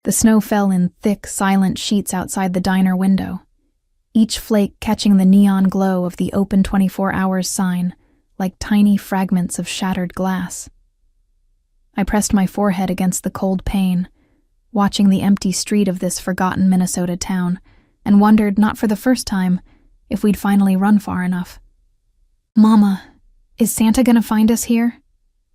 The snow fell in thick, silent sheets outside the diner window, each flake catching the neon glow of the open 24 hours sign like tiny fragments of shattered glass. I pressed my forehead against the cold pane, watching the empty street of this forgotten Minnesota town, and wondered, not for the first time, if we'd finally run far enough. "Mama, is Santa gonna find us here?"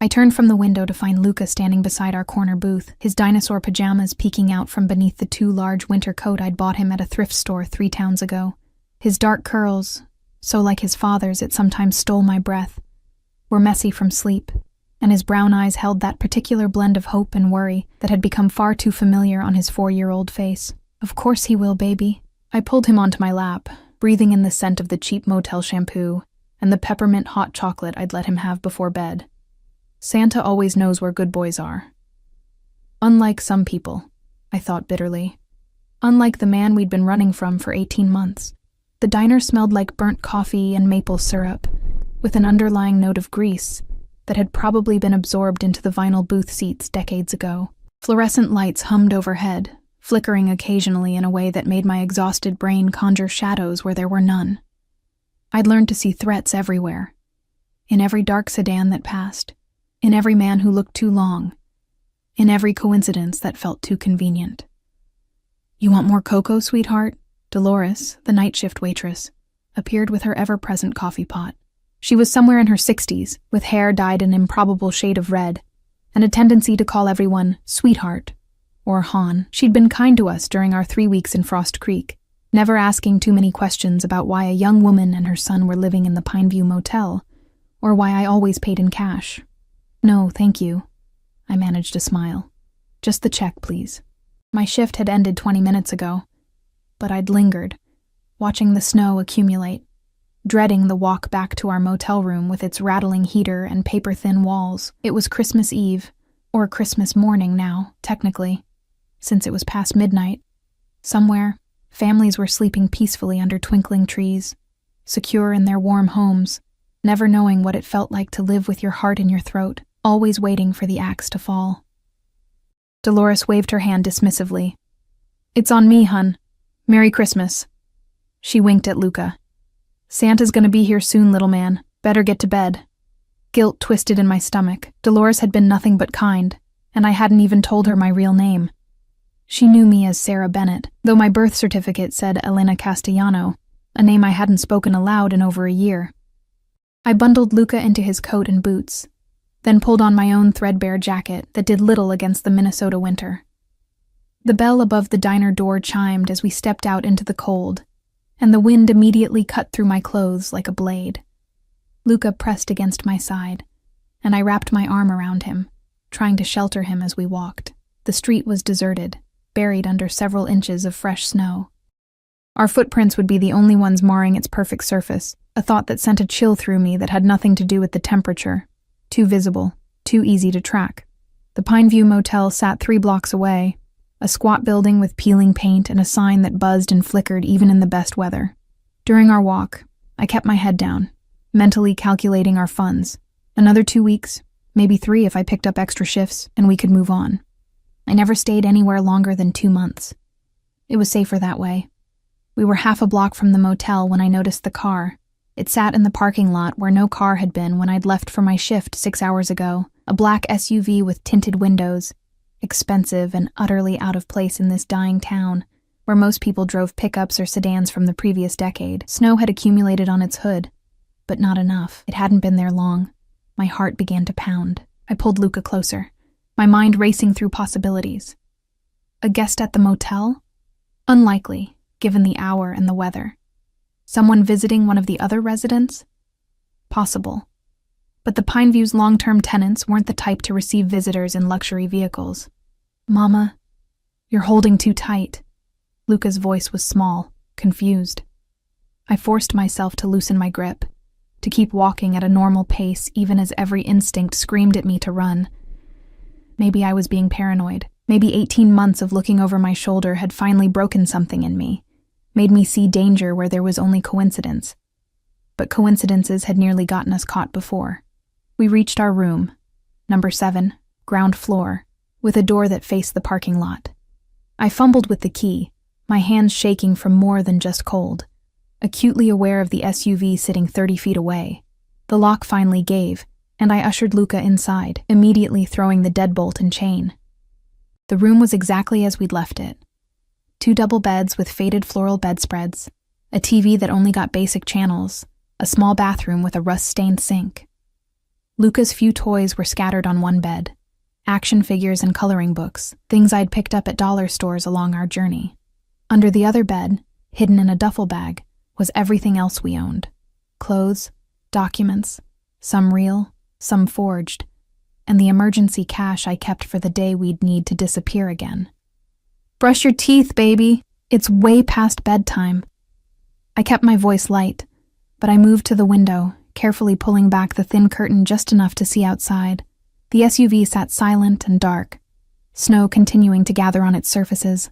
I turned from the window to find Luca standing beside our corner booth, his dinosaur pajamas peeking out from beneath the 2 large winter coat I'd bought him at a thrift store 3 towns ago. His dark curls, so like his father's it sometimes stole my breath, were messy from sleep, and his brown eyes held that particular blend of hope and worry that had become far too familiar on his 4-year-old face. "Of course he will, baby." I pulled him onto my lap, breathing in the scent of the cheap motel shampoo and the peppermint hot chocolate I'd let him have before bed. Santa always knows where good boys are. Unlike some people, I thought bitterly. Unlike the man we'd been running from for 18 months. The diner smelled like burnt coffee and maple syrup, with an underlying note of grease that had probably been absorbed into the vinyl booth seats decades ago. Fluorescent lights hummed overhead, flickering occasionally in a way that made my exhausted brain conjure shadows where there were none. I'd learned to see threats everywhere, in every dark sedan that passed, in every man who looked too long, in every coincidence that felt too convenient. "You want more cocoa, sweetheart?" Dolores, the night shift waitress, appeared with her ever-present coffee pot. She was somewhere in her 60s, with hair dyed an improbable shade of red, and a tendency to call everyone sweetheart or Han. She'd been kind to us during our 3 weeks in Frost Creek, never asking too many questions about why a young woman and her son were living in the Pineview Motel, or why I always paid in cash. "No, thank you." I managed a smile. "Just the check, please." My shift had ended 20 minutes ago, but I'd lingered, watching the snow accumulate, dreading the walk back to our motel room with its rattling heater and paper-thin walls. It was Christmas Eve, or Christmas morning now, technically, since it was past midnight. Somewhere, families were sleeping peacefully under twinkling trees, secure in their warm homes, never knowing what it felt like to live with your heart in your throat, always waiting for the axe to fall. Dolores waved her hand dismissively. "It's on me, hun. Merry Christmas." She winked at Luca. "Santa's gonna be here soon, little man. Better get to bed." Guilt twisted in my stomach. Dolores had been nothing but kind, and I hadn't even told her my real name. She knew me as Sarah Bennett, though my birth certificate said Elena Castellano, a name I hadn't spoken aloud in over a year. I bundled Luca into his coat and boots, then pulled on my own threadbare jacket that did little against the Minnesota winter. The bell above the diner door chimed as we stepped out into the cold, and the wind immediately cut through my clothes like a blade. Luca pressed against my side, and I wrapped my arm around him, trying to shelter him as we walked. The street was deserted, buried under several inches of fresh snow. Our footprints would be the only ones marring its perfect surface, a thought that sent a chill through me that had nothing to do with the temperature. Too visible, too easy to track. The Pineview Motel sat 3 blocks away, a squat building with peeling paint and a sign that buzzed and flickered even in the best weather. During our walk, I kept my head down, mentally calculating our funds. Another 2 weeks, maybe 3 if I picked up extra shifts, and we could move on. I never stayed anywhere longer than 2 months. It was safer that way. We were half a block from the motel when I noticed the car. It sat in the parking lot where no car had been when I'd left for my shift 6 hours ago, a black SUV with tinted windows, expensive and utterly out of place in this dying town, where most people drove pickups or sedans from the previous decade. Snow had accumulated on its hood, but not enough. It hadn't been there long. My heart began to pound. I pulled Luca closer, my mind racing through possibilities. A guest at the motel? Unlikely, given the hour and the weather. Someone visiting one of the other residents? Possible. But the Pineview's long-term tenants weren't the type to receive visitors in luxury vehicles. "Mama, you're holding too tight." Luca's voice was small, confused. I forced myself to loosen my grip, to keep walking at a normal pace even as every instinct screamed at me to run. Maybe I was being paranoid. Maybe 18 months of looking over my shoulder had finally broken something in me, made me see danger where there was only coincidence. But coincidences had nearly gotten us caught before. We reached our room, number 7, ground floor, with a door that faced the parking lot. I fumbled with the key, my hands shaking from more than just cold, acutely aware of the SUV sitting 30 feet away. The lock finally gave, and I ushered Luca inside, immediately throwing the deadbolt and chain. The room was exactly as we'd left it. 2 double beds with faded floral bedspreads, a TV that only got basic channels, a small bathroom with a rust-stained sink. Luca's few toys were scattered on one bed, action figures and coloring books, things I'd picked up at dollar stores along our journey. Under the other bed, hidden in a duffel bag, was everything else we owned. Clothes, documents, some real, some forged, and the emergency cash I kept for the day we'd need to disappear again. "Brush your teeth, baby. It's way past bedtime." I kept my voice light, but I moved to the window, carefully pulling back the thin curtain just enough to see outside. The SUV sat silent and dark, snow continuing to gather on its surfaces.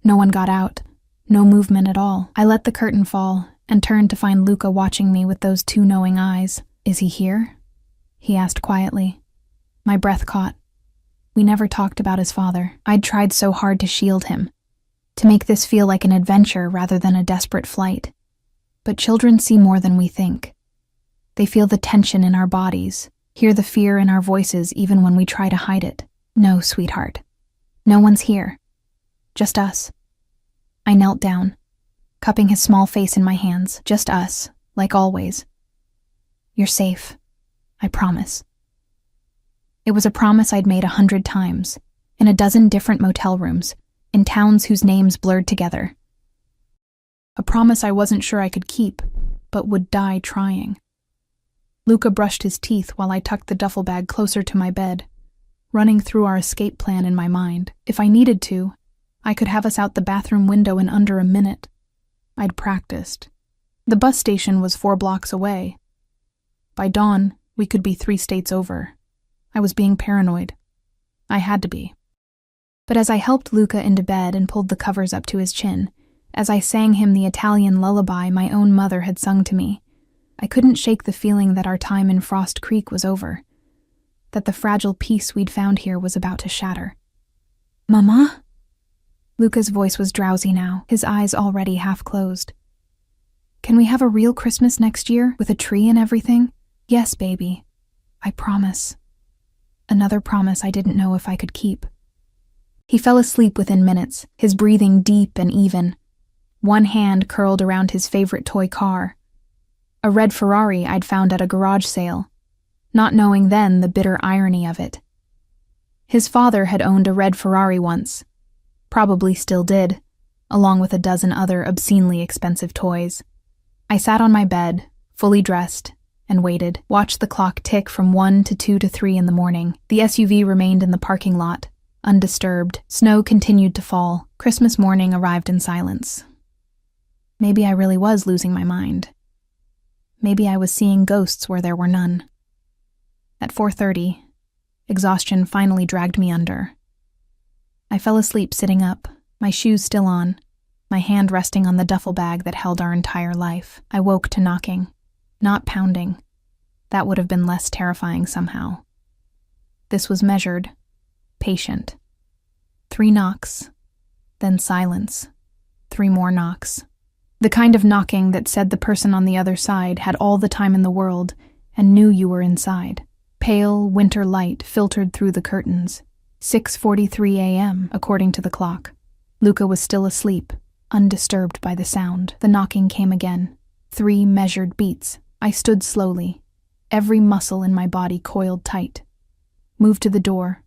No one got out, no movement at all. I let the curtain fall and turned to find Luca watching me with those 2 knowing eyes. "Is he here?" he asked quietly. My breath caught. We never talked about his father. I'd tried so hard to shield him, to make this feel like an adventure rather than a desperate flight. But children see more than we think. They feel the tension in our bodies, hear the fear in our voices even when we try to hide it. "No, sweetheart. No one's here. Just us." I knelt down, cupping his small face in my hands. "Just us, like always. You're safe. I promise." It was a promise I'd made 100 times, in a dozen different motel rooms, in towns whose names blurred together. A promise I wasn't sure I could keep, but would die trying. Luca brushed his teeth while I tucked the duffel bag closer to my bed, running through our escape plan in my mind. If I needed to, I could have us out the bathroom window in under a minute. I'd practiced. The bus station was 4 blocks away. By dawn, we could be 3 states over. I was being paranoid. I had to be. But as I helped Luca into bed and pulled the covers up to his chin, as I sang him the Italian lullaby my own mother had sung to me, I couldn't shake the feeling that our time in Frost Creek was over, that the fragile peace we'd found here was about to shatter. "Mama?" Luca's voice was drowsy now, his eyes already half closed. "Can we have a real Christmas next year, with a tree and everything?" "Yes, baby. I promise." Another promise I didn't know if I could keep. He fell asleep within minutes, his breathing deep and even. One hand curled around his favorite toy car, a red Ferrari I'd found at a garage sale, not knowing then the bitter irony of it. His father had owned a red Ferrari once, probably still did, along with a dozen other obscenely expensive toys. I sat on my bed, fully dressed, and waited, watched the clock tick from 1 to 2 to 3 in the morning. The SUV remained in the parking lot, undisturbed. Snow continued to fall. Christmas morning arrived in silence. Maybe I really was losing my mind. Maybe I was seeing ghosts where there were none. At 4:30, exhaustion finally dragged me under. I fell asleep sitting up, my shoes still on, my hand resting on the duffel bag that held our entire life. I woke to knocking, not pounding. That would have been less terrifying somehow. This was measured, patient. 3 knocks, then silence. 3 more knocks. The kind of knocking that said the person on the other side had all the time in the world and knew you were inside. Pale winter light filtered through the curtains. 6:43 a.m., according to the clock. Luca was still asleep, undisturbed by the sound. The knocking came again. 3 measured beats. I stood slowly, every muscle in my body coiled tight. Moved to the door,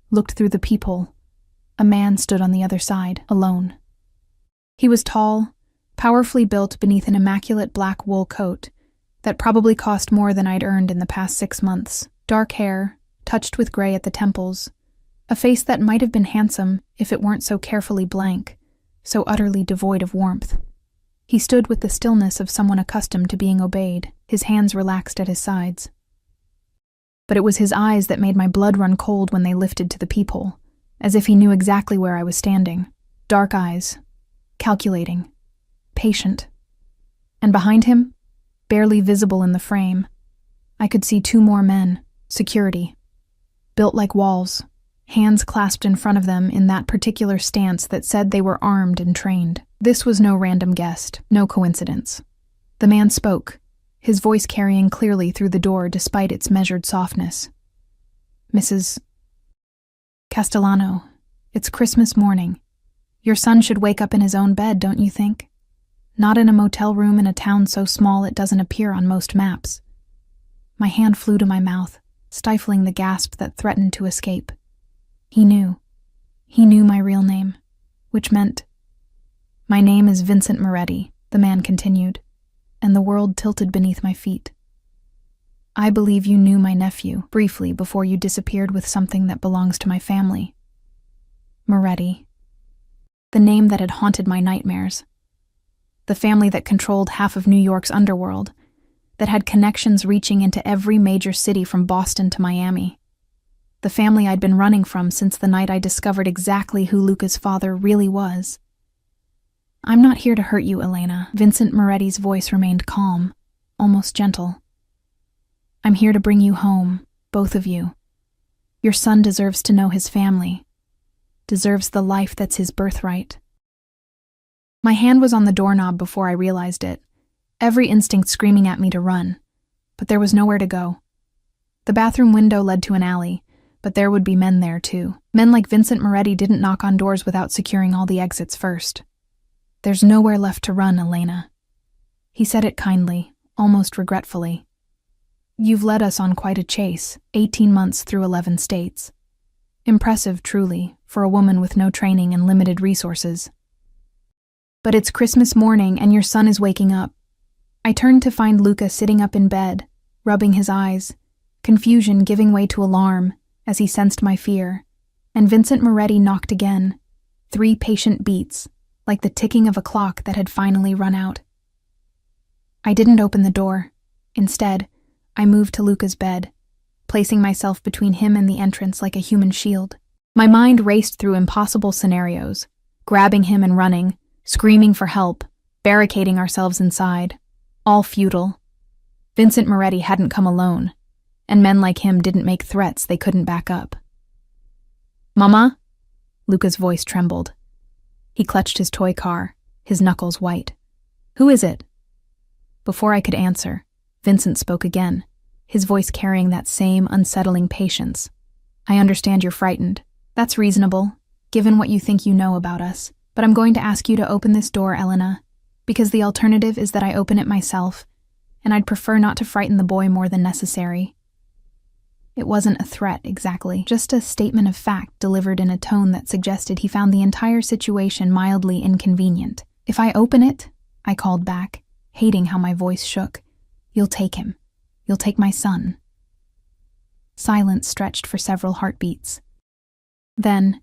looked through the peephole. A man stood on the other side, alone. He was tall, powerfully built beneath an immaculate black wool coat that probably cost more than I'd earned in the past 6 months. Dark hair, touched with gray at the temples. A face that might have been handsome if it weren't so carefully blank, so utterly devoid of warmth. He stood with the stillness of someone accustomed to being obeyed, his hands relaxed at his sides. But it was his eyes that made my blood run cold when they lifted to the peephole, as if he knew exactly where I was standing. Dark eyes, calculating, patient. And behind him, barely visible in the frame, I could see 2 more men, security, built like walls, hands clasped in front of them in that particular stance that said they were armed and trained. This was no random guest, no coincidence. The man spoke, his voice carrying clearly through the door despite its measured softness. "Mrs. Castellano, it's Christmas morning. Your son should wake up in his own bed, don't you think? Not in a motel room in a town so small it doesn't appear on most maps." My hand flew to my mouth, stifling the gasp that threatened to escape. He knew. He knew my real name, which meant, "My name is Vincent Moretti," the man continued, and the world tilted beneath my feet. "I believe you knew my nephew, briefly, before you disappeared with something that belongs to my family." Moretti. The name that had haunted my nightmares. The family that controlled half of New York's underworld, that had connections reaching into every major city from Boston to Miami. The family I'd been running from since the night I discovered exactly who Luca's father really was. "I'm not here to hurt you, Elena." Vincent Moretti's voice remained calm, almost gentle. "I'm here to bring you home, both of you. Your son deserves to know his family, deserves the life that's his birthright." My hand was on the doorknob before I realized it, every instinct screaming at me to run, but there was nowhere to go. The bathroom window led to an alley, but there would be men there too. Men like Vincent Moretti didn't knock on doors without securing all the exits first. "There's nowhere left to run, Elena." He said it kindly, almost regretfully. "You've led us on quite a chase, 18 months through 11 states. Impressive, truly, for a woman with no training and limited resources. But it's Christmas morning and your son is waking up." I turned to find Luca sitting up in bed, rubbing his eyes, confusion giving way to alarm as he sensed my fear, and Vincent Moretti knocked again, 3 patient beats, like the ticking of a clock that had finally run out. I didn't open the door. Instead, I moved to Luca's bed, placing myself between him and the entrance like a human shield. My mind raced through impossible scenarios, grabbing him and running, screaming for help, barricading ourselves inside, all futile. Vincent Moretti hadn't come alone, and men like him didn't make threats they couldn't back up. "Mama?" Luca's voice trembled. He clutched his toy car, his knuckles white. "Who is it?" Before I could answer, Vincent spoke again, his voice carrying that same unsettling patience. "I understand you're frightened. That's reasonable, given what you think you know about us. But I'm going to ask you to open this door, Elena, because the alternative is that I open it myself, and I'd prefer not to frighten the boy more than necessary." It wasn't a threat, exactly, just a statement of fact delivered in a tone that suggested he found the entire situation mildly inconvenient. "If I open it," I called back, hating how my voice shook, "you'll take him. You'll take my son." Silence stretched for several heartbeats. Then,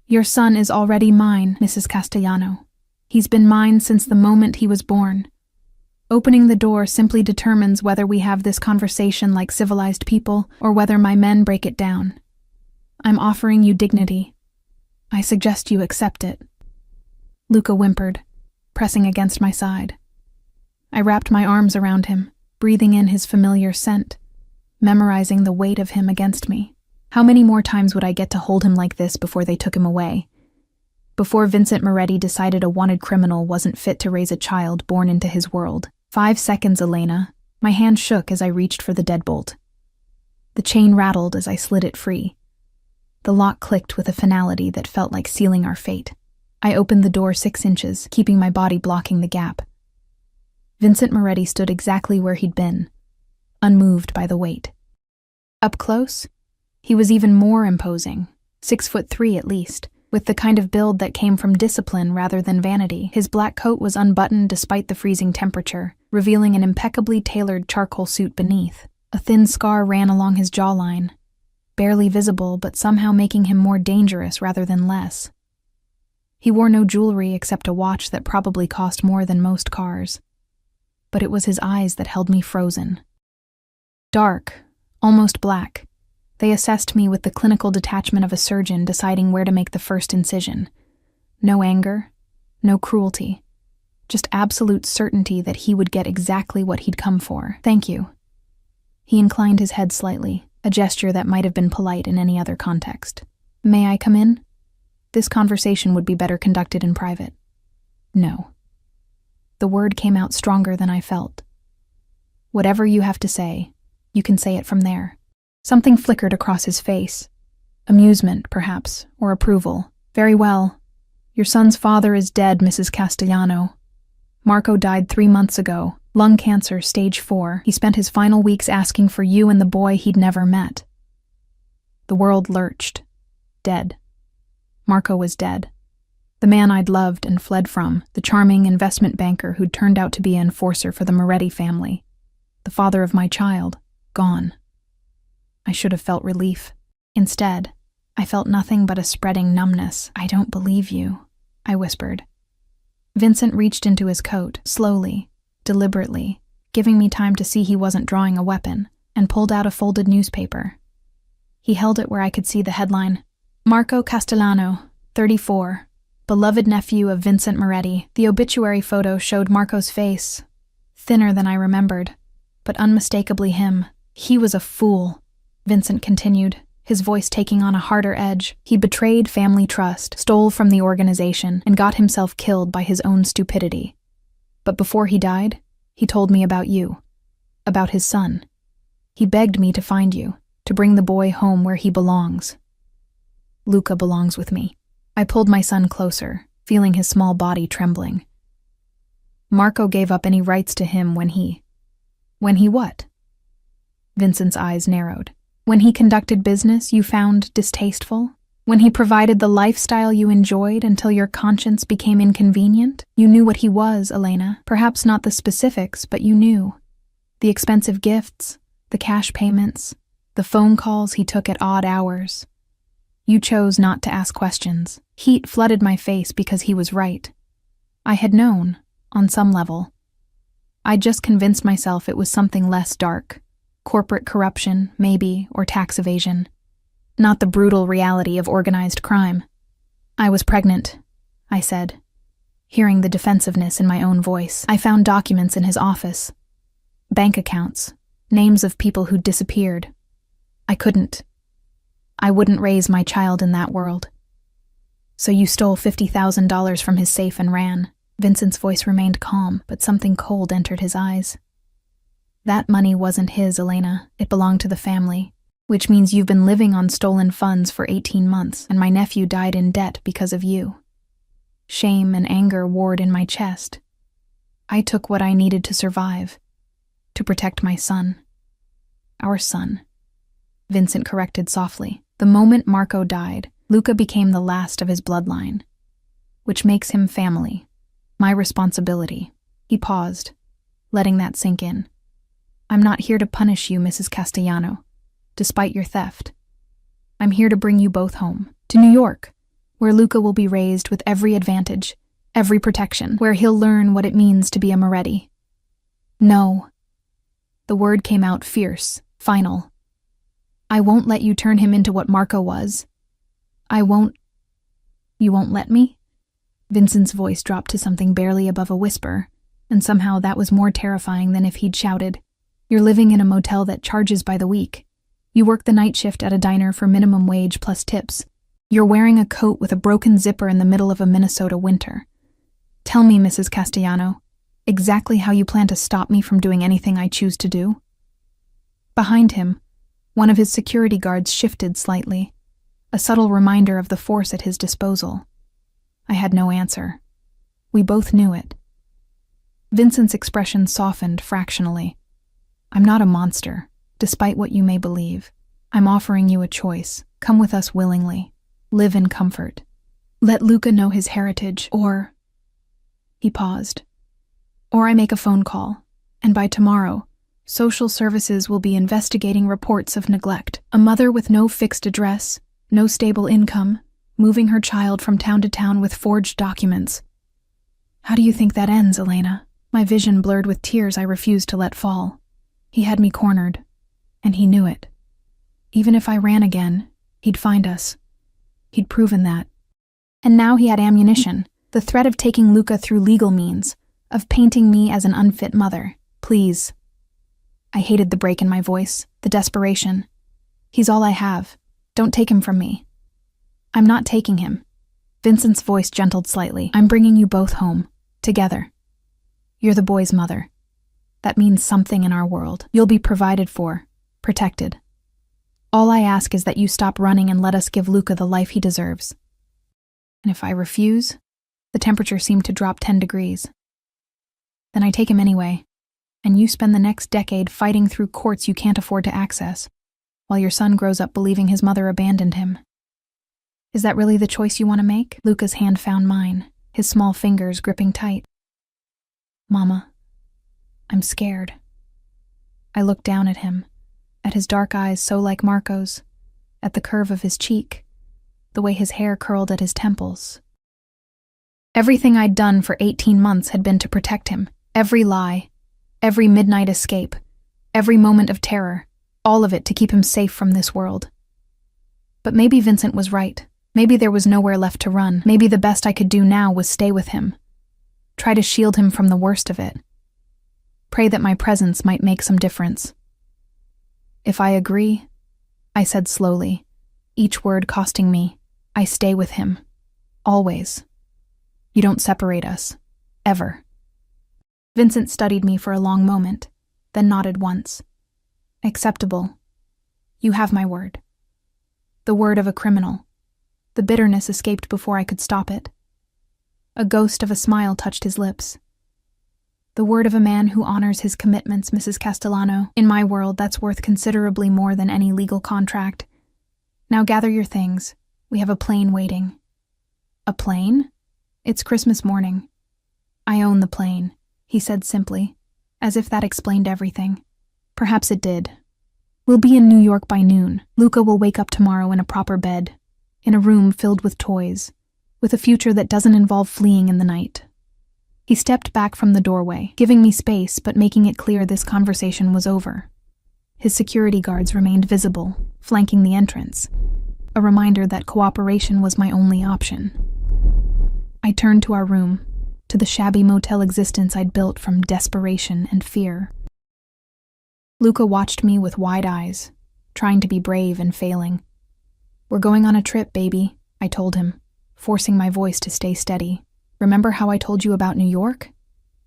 "Your son is already mine, Mrs. Castellano. He's been mine since the moment he was born. Opening the door simply determines whether we have this conversation like civilized people or whether my men break it down. I'm offering you dignity. I suggest you accept it." Luca whimpered, pressing against my side. I wrapped my arms around him, breathing in his familiar scent, memorizing the weight of him against me. How many more times would I get to hold him like this before they took him away? Before Vincent Moretti decided a wanted criminal wasn't fit to raise a child born into his world. 5 seconds, Elena. My hand shook as I reached for the deadbolt. The chain rattled as I slid it free. The lock clicked with a finality that felt like sealing our fate. I opened the door 6 inches, keeping my body blocking the gap. Vincent Moretti stood exactly where he'd been, unmoved by the weight. Up close, he was even more imposing, 6'3" at least, with the kind of build that came from discipline rather than vanity. His black coat was unbuttoned despite the freezing temperature, revealing an impeccably tailored charcoal suit beneath. A thin scar ran along his jawline, barely visible but somehow making him more dangerous rather than less. He wore no jewelry except a watch that probably cost more than most cars. But it was his eyes that held me frozen. Dark, almost black. They assessed me with the clinical detachment of a surgeon deciding where to make the first incision. No anger, no cruelty, just absolute certainty that he would get exactly what he'd come for. "Thank you." He inclined his head slightly, a gesture that might have been polite in any other context. "May I come in?" This conversation would be better conducted in private. "No." The word came out stronger than I felt. "Whatever you have to say, you can say it from there." Something flickered across his face. Amusement, perhaps, or approval. "Very well. Your son's father is dead, Mrs. Castellano. Marco died 3 months ago. Lung cancer, stage 4. He spent his final weeks asking for you and the boy he'd never met." The world lurched. Dead. Marco was dead. The man I'd loved and fled from, the charming investment banker who'd turned out to be an enforcer for the Moretti family. The father of my child, gone. I should have felt relief. Instead, I felt nothing but a spreading numbness. "I don't believe you," I whispered. Vincent reached into his coat, slowly, deliberately, giving me time to see he wasn't drawing a weapon, and pulled out a folded newspaper. He held it where I could see the headline, "Marco Castellano, 34, beloved nephew of Vincent Moretti." The obituary photo showed Marco's face, thinner than I remembered, but unmistakably him. "He was a fool," Vincent continued, his voice taking on a harder edge. "He betrayed family trust, stole from the organization, and got himself killed by his own stupidity. But before he died, he told me about you, about his son. He begged me to find you, to bring the boy home where he belongs. Luca belongs with me." I pulled my son closer, feeling his small body trembling. "Marco gave up any rights to him when he what?" Vincent's eyes narrowed. "When he conducted business you found distasteful? When he provided the lifestyle you enjoyed until your conscience became inconvenient? You knew what he was, Elena. Perhaps not the specifics, but you knew. The expensive gifts, the cash payments, the phone calls he took at odd hours. You chose not to ask questions. Heat flooded my face because he was right. I had known, on some level. I'd just convinced myself it was something less dark. Corporate corruption, maybe, or tax evasion. Not the brutal reality of organized crime. "I was pregnant," I said, hearing the defensiveness in my own voice. "I found documents in his office. Bank accounts, names of people who'd disappeared. I wouldn't raise my child in that world." "So you stole $50,000 from his safe and ran." Vincent's voice remained calm, but something cold entered his eyes. "That money wasn't his, Elena. It belonged to the family, which means you've been living on stolen funds for 18 months, and my nephew died in debt because of you." Shame and anger warred in my chest. I took what I needed to survive, to protect my son. "Our son," Vincent corrected softly. "The moment Marco died, Luca became the last of his bloodline, which makes him family. My responsibility." He paused, letting that sink in. "I'm not here to punish you, Mrs. Castellano, despite your theft. I'm here to bring you both home, to New York, where Luca will be raised with every advantage, every protection, where he'll learn what it means to be a Moretti." "No." The word came out fierce, final. "I won't let you turn him into what Marco was. I won't." "You won't let me?" Vincent's voice dropped to something barely above a whisper, and somehow that was more terrifying than if he'd shouted. "You're living in a motel that charges by the week. You work the night shift at a diner for minimum wage plus tips. You're wearing a coat with a broken zipper in the middle of a Minnesota winter. Tell me, Mrs. Castellano, exactly how you plan to stop me from doing anything I choose to do?" Behind him, one of his security guards shifted slightly, a subtle reminder of the force at his disposal. I had no answer. We both knew it. Vincent's expression softened fractionally. "I'm not a monster, despite what you may believe. I'm offering you a choice. Come with us willingly. Live in comfort. Let Luca know his heritage, or..." He paused. "Or I make a phone call, and by tomorrow, social services will be investigating reports of neglect. A mother with no fixed address, no stable income, moving her child from town to town with forged documents. How do you think that ends, Elena?" My vision blurred with tears I refused to let fall. He had me cornered, and he knew it. Even if I ran again, he'd find us. He'd proven that. And now he had ammunition, the threat of taking Luca through legal means, of painting me as an unfit mother. "Please." I hated the break in my voice, the desperation. He's all I have. Don't take him from me. I'm not taking him. Vincent's voice gentled slightly. I'm bringing you both home. Together. You're the boy's mother. That means something in our world. You'll be provided for, protected. All I ask is that you stop running and let us give Luca the life he deserves. And if I refuse, the temperature seemed to drop 10 degrees. Then I take him anyway, and you spend the next decade fighting through courts you can't afford to access, while your son grows up believing his mother abandoned him. Is that really the choice you want to make? Luca's hand found mine, his small fingers gripping tight. Mama, I'm scared. I looked down at him, at his dark eyes so like Marco's, at the curve of his cheek, the way his hair curled at his temples. Everything I'd done for 18 months had been to protect him. Every lie, every midnight escape, every moment of terror, all of it to keep him safe from this world. But maybe Vincent was right. Maybe there was nowhere left to run. Maybe the best I could do now was stay with him. Try to shield him from the worst of it. Pray that my presence might make some difference. If I agree, I said slowly, each word costing me, I stay with him. Always. You don't separate us. Ever. Vincent studied me for a long moment, then nodded once. Acceptable. You have my word. The word of a criminal. The bitterness escaped before I could stop it. A ghost of a smile touched his lips. The word of a man who honors his commitments, Mrs. Castellano. In my world, that's worth considerably more than any legal contract. Now gather your things. We have a plane waiting. A plane? It's Christmas morning. I own the plane, he said simply, as if that explained everything. Perhaps it did. We'll be in New York by noon. Luca will wake up tomorrow in a proper bed, in a room filled with toys, with a future that doesn't involve fleeing in the night. He stepped back from the doorway, giving me space but making it clear this conversation was over. His security guards remained visible, flanking the entrance, a reminder that cooperation was my only option. I turned to our room, to the shabby motel existence I'd built from desperation and fear. Luca watched me with wide eyes, trying to be brave and failing. We're going on a trip, baby, I told him, forcing my voice to stay steady. Remember how I told you about New York?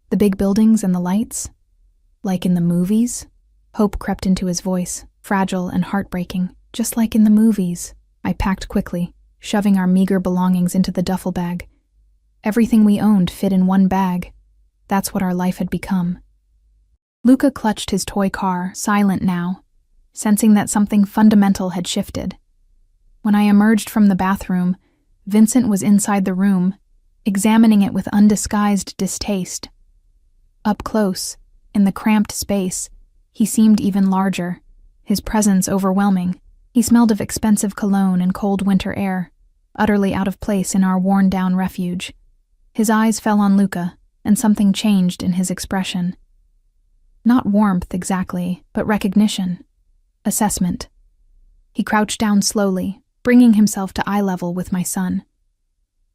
The big buildings and the lights? Like in the movies? Hope crept into his voice, fragile and heartbreaking, just like in the movies. I packed quickly, shoving our meager belongings into the duffel bag. Everything we owned fit in one bag. That's what our life had become. Luca clutched his toy car, silent now, sensing that something fundamental had shifted. When I emerged from the bathroom, Vincent was inside the room, examining it with undisguised distaste. Up close, in the cramped space, he seemed even larger, his presence overwhelming. He smelled of expensive cologne and cold winter air, utterly out of place in our worn-down refuge. His eyes fell on Luca, and something changed in his expression. Not warmth exactly, but recognition. Assessment. He crouched down slowly, bringing himself to eye level with my son.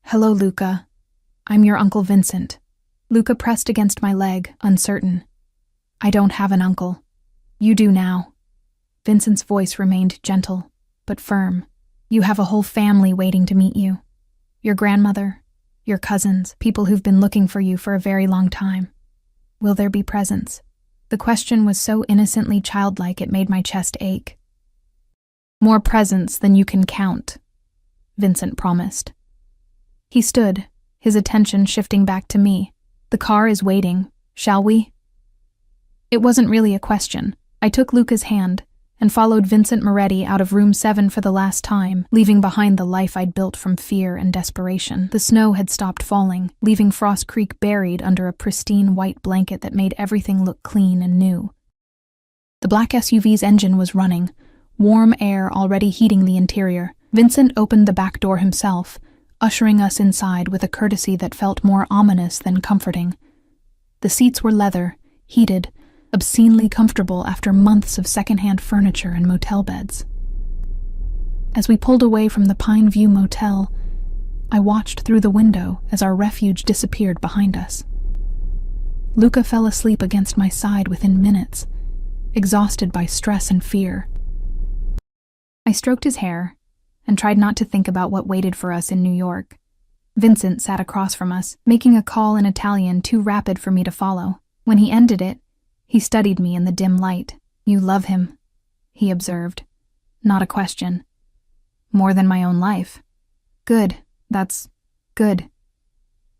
Hello, Luca. I'm your Uncle Vincent. Luca pressed against my leg, uncertain. I don't have an uncle. You do now. Vincent's voice remained gentle, but firm. You have a whole family waiting to meet you. Your grandmother, your cousins, people who've been looking for you for a very long time. Will there be presents? The question was so innocently childlike it made my chest ache. More presents than you can count, Vincent promised. He stood, his attention shifting back to me. The car is waiting, shall we? It wasn't really a question. I took Luca's hand and followed Vincent Moretti out of room 7 for the last time, leaving behind the life I'd built from fear and desperation. The snow had stopped falling, leaving Frost Creek buried under a pristine white blanket that made everything look clean and new. The black SUV's engine was running, warm air already heating the interior. Vincent opened the back door himself, ushering us inside with a courtesy that felt more ominous than comforting. The seats were leather, heated, obscenely comfortable after months of secondhand furniture and motel beds. As we pulled away from the Pine View Motel, I watched through the window as our refuge disappeared behind us. Luca fell asleep against my side within minutes, exhausted by stress and fear. I stroked his hair and tried not to think about what waited for us in New York. Vincent sat across from us, making a call in Italian too rapid for me to follow. When he ended it, he studied me in the dim light. "You love him," he observed. Not a question. "More than my own life." "Good. That's good."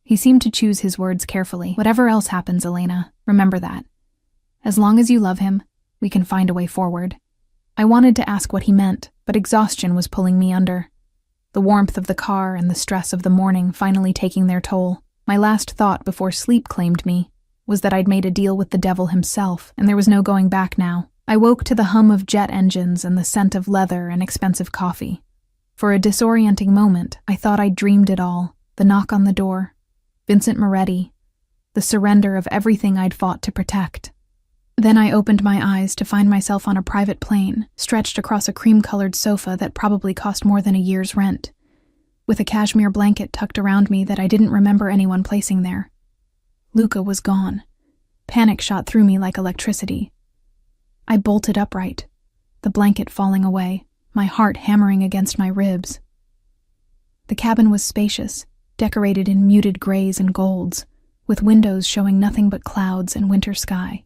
He seemed to choose his words carefully. "Whatever else happens, Elena, remember that. As long as you love him, we can find a way forward." I wanted to ask what he meant, but exhaustion was pulling me under. The warmth of the car and the stress of the morning finally taking their toll. My last thought before sleep claimed me was that I'd made a deal with the devil himself, and there was no going back now. I woke to the hum of jet engines and the scent of leather and expensive coffee. For a disorienting moment, I thought I'd dreamed it all. The knock on the door, Vincent Moretti, the surrender of everything I'd fought to protect. Then I opened my eyes to find myself on a private plane, stretched across a cream-colored sofa that probably cost more than a year's rent, with a cashmere blanket tucked around me that I didn't remember anyone placing there. Luca was gone. Panic shot through me like electricity. I bolted upright, the blanket falling away, my heart hammering against my ribs. The cabin was spacious, decorated in muted grays and golds, with windows showing nothing but clouds and winter sky.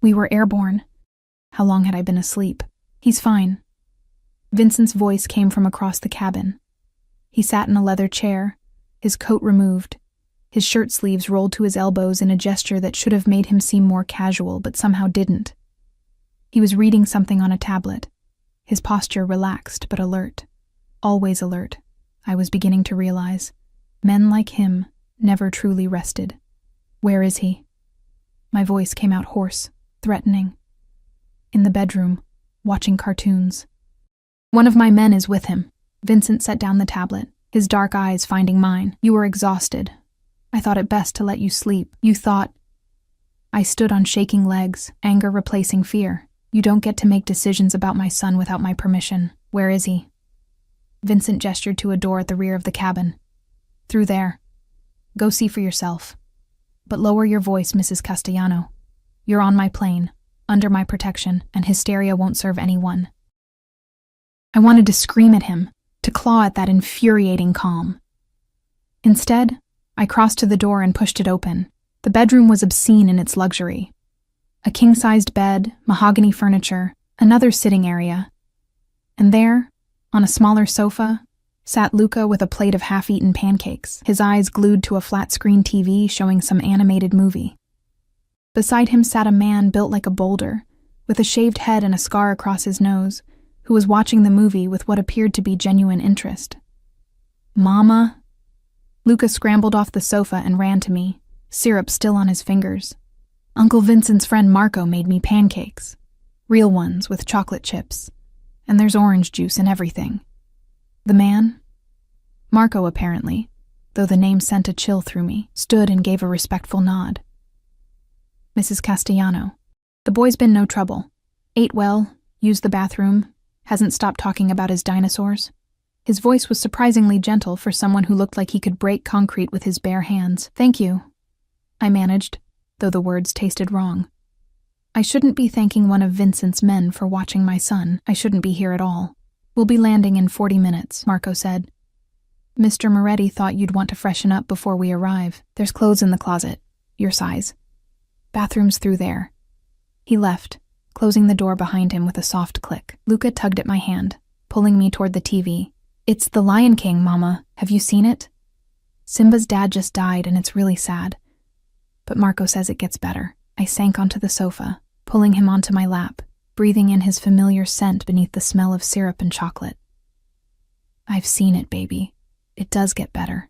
We were airborne. How long had I been asleep? "He's fine." Vincent's voice came from across the cabin. He sat in a leather chair, his coat removed, his shirt sleeves rolled to his elbows in a gesture that should have made him seem more casual but somehow didn't. He was reading something on a tablet, his posture relaxed but alert. Always alert, I was beginning to realize. Men like him never truly rested. "Where is he?" My voice came out hoarse, threatening. "In the bedroom, watching cartoons." "One of my men is with him." Vincent set down the tablet, his dark eyes finding mine. "You were exhausted. I thought it best to let you sleep. You thought—" I stood on shaking legs, anger replacing fear. "You don't get to make decisions about my son without my permission. Where is he?" Vincent gestured to a door at the rear of the cabin. "Through there. Go see for yourself. But lower your voice, Mrs. Castellano. You're on my plane, under my protection, and hysteria won't serve anyone." I wanted to scream at him, to claw at that infuriating calm. Instead, I crossed to the door and pushed it open. The bedroom was obscene in its luxury. A king-sized bed, mahogany furniture, another sitting area. And there, on a smaller sofa, sat Luca with a plate of half-eaten pancakes, his eyes glued to a flat-screen TV showing some animated movie. Beside him sat a man built like a boulder, with a shaved head and a scar across his nose, who was watching the movie with what appeared to be genuine interest. "Mama?" Luca scrambled off the sofa and ran to me, syrup still on his fingers. "Uncle Vincent's friend Marco made me pancakes. Real ones with chocolate chips. And there's orange juice and everything." The man, Marco apparently, though the name sent a chill through me, stood and gave a respectful nod. "Mrs. Castellano. The boy's been no trouble. Ate well, used the bathroom, hasn't stopped talking about his dinosaurs." His voice was surprisingly gentle for someone who looked like he could break concrete with his bare hands. "Thank you," I managed, though the words tasted wrong. I shouldn't be thanking one of Vincent's men for watching my son. I shouldn't be here at all. "We'll be landing in 40 minutes, Marco said. "Mr. Moretti thought you'd want to freshen up before we arrive. There's clothes in the closet, your size. Bathroom's through there." He left, closing the door behind him with a soft click. Luca tugged at my hand, pulling me toward the TV. "It's The Lion King, Mama. Have you seen it? Simba's dad just died and it's really sad. But Marco says it gets better." I sank onto the sofa, pulling him onto my lap, breathing in his familiar scent beneath the smell of syrup and chocolate. "I've seen it, baby. It does get better."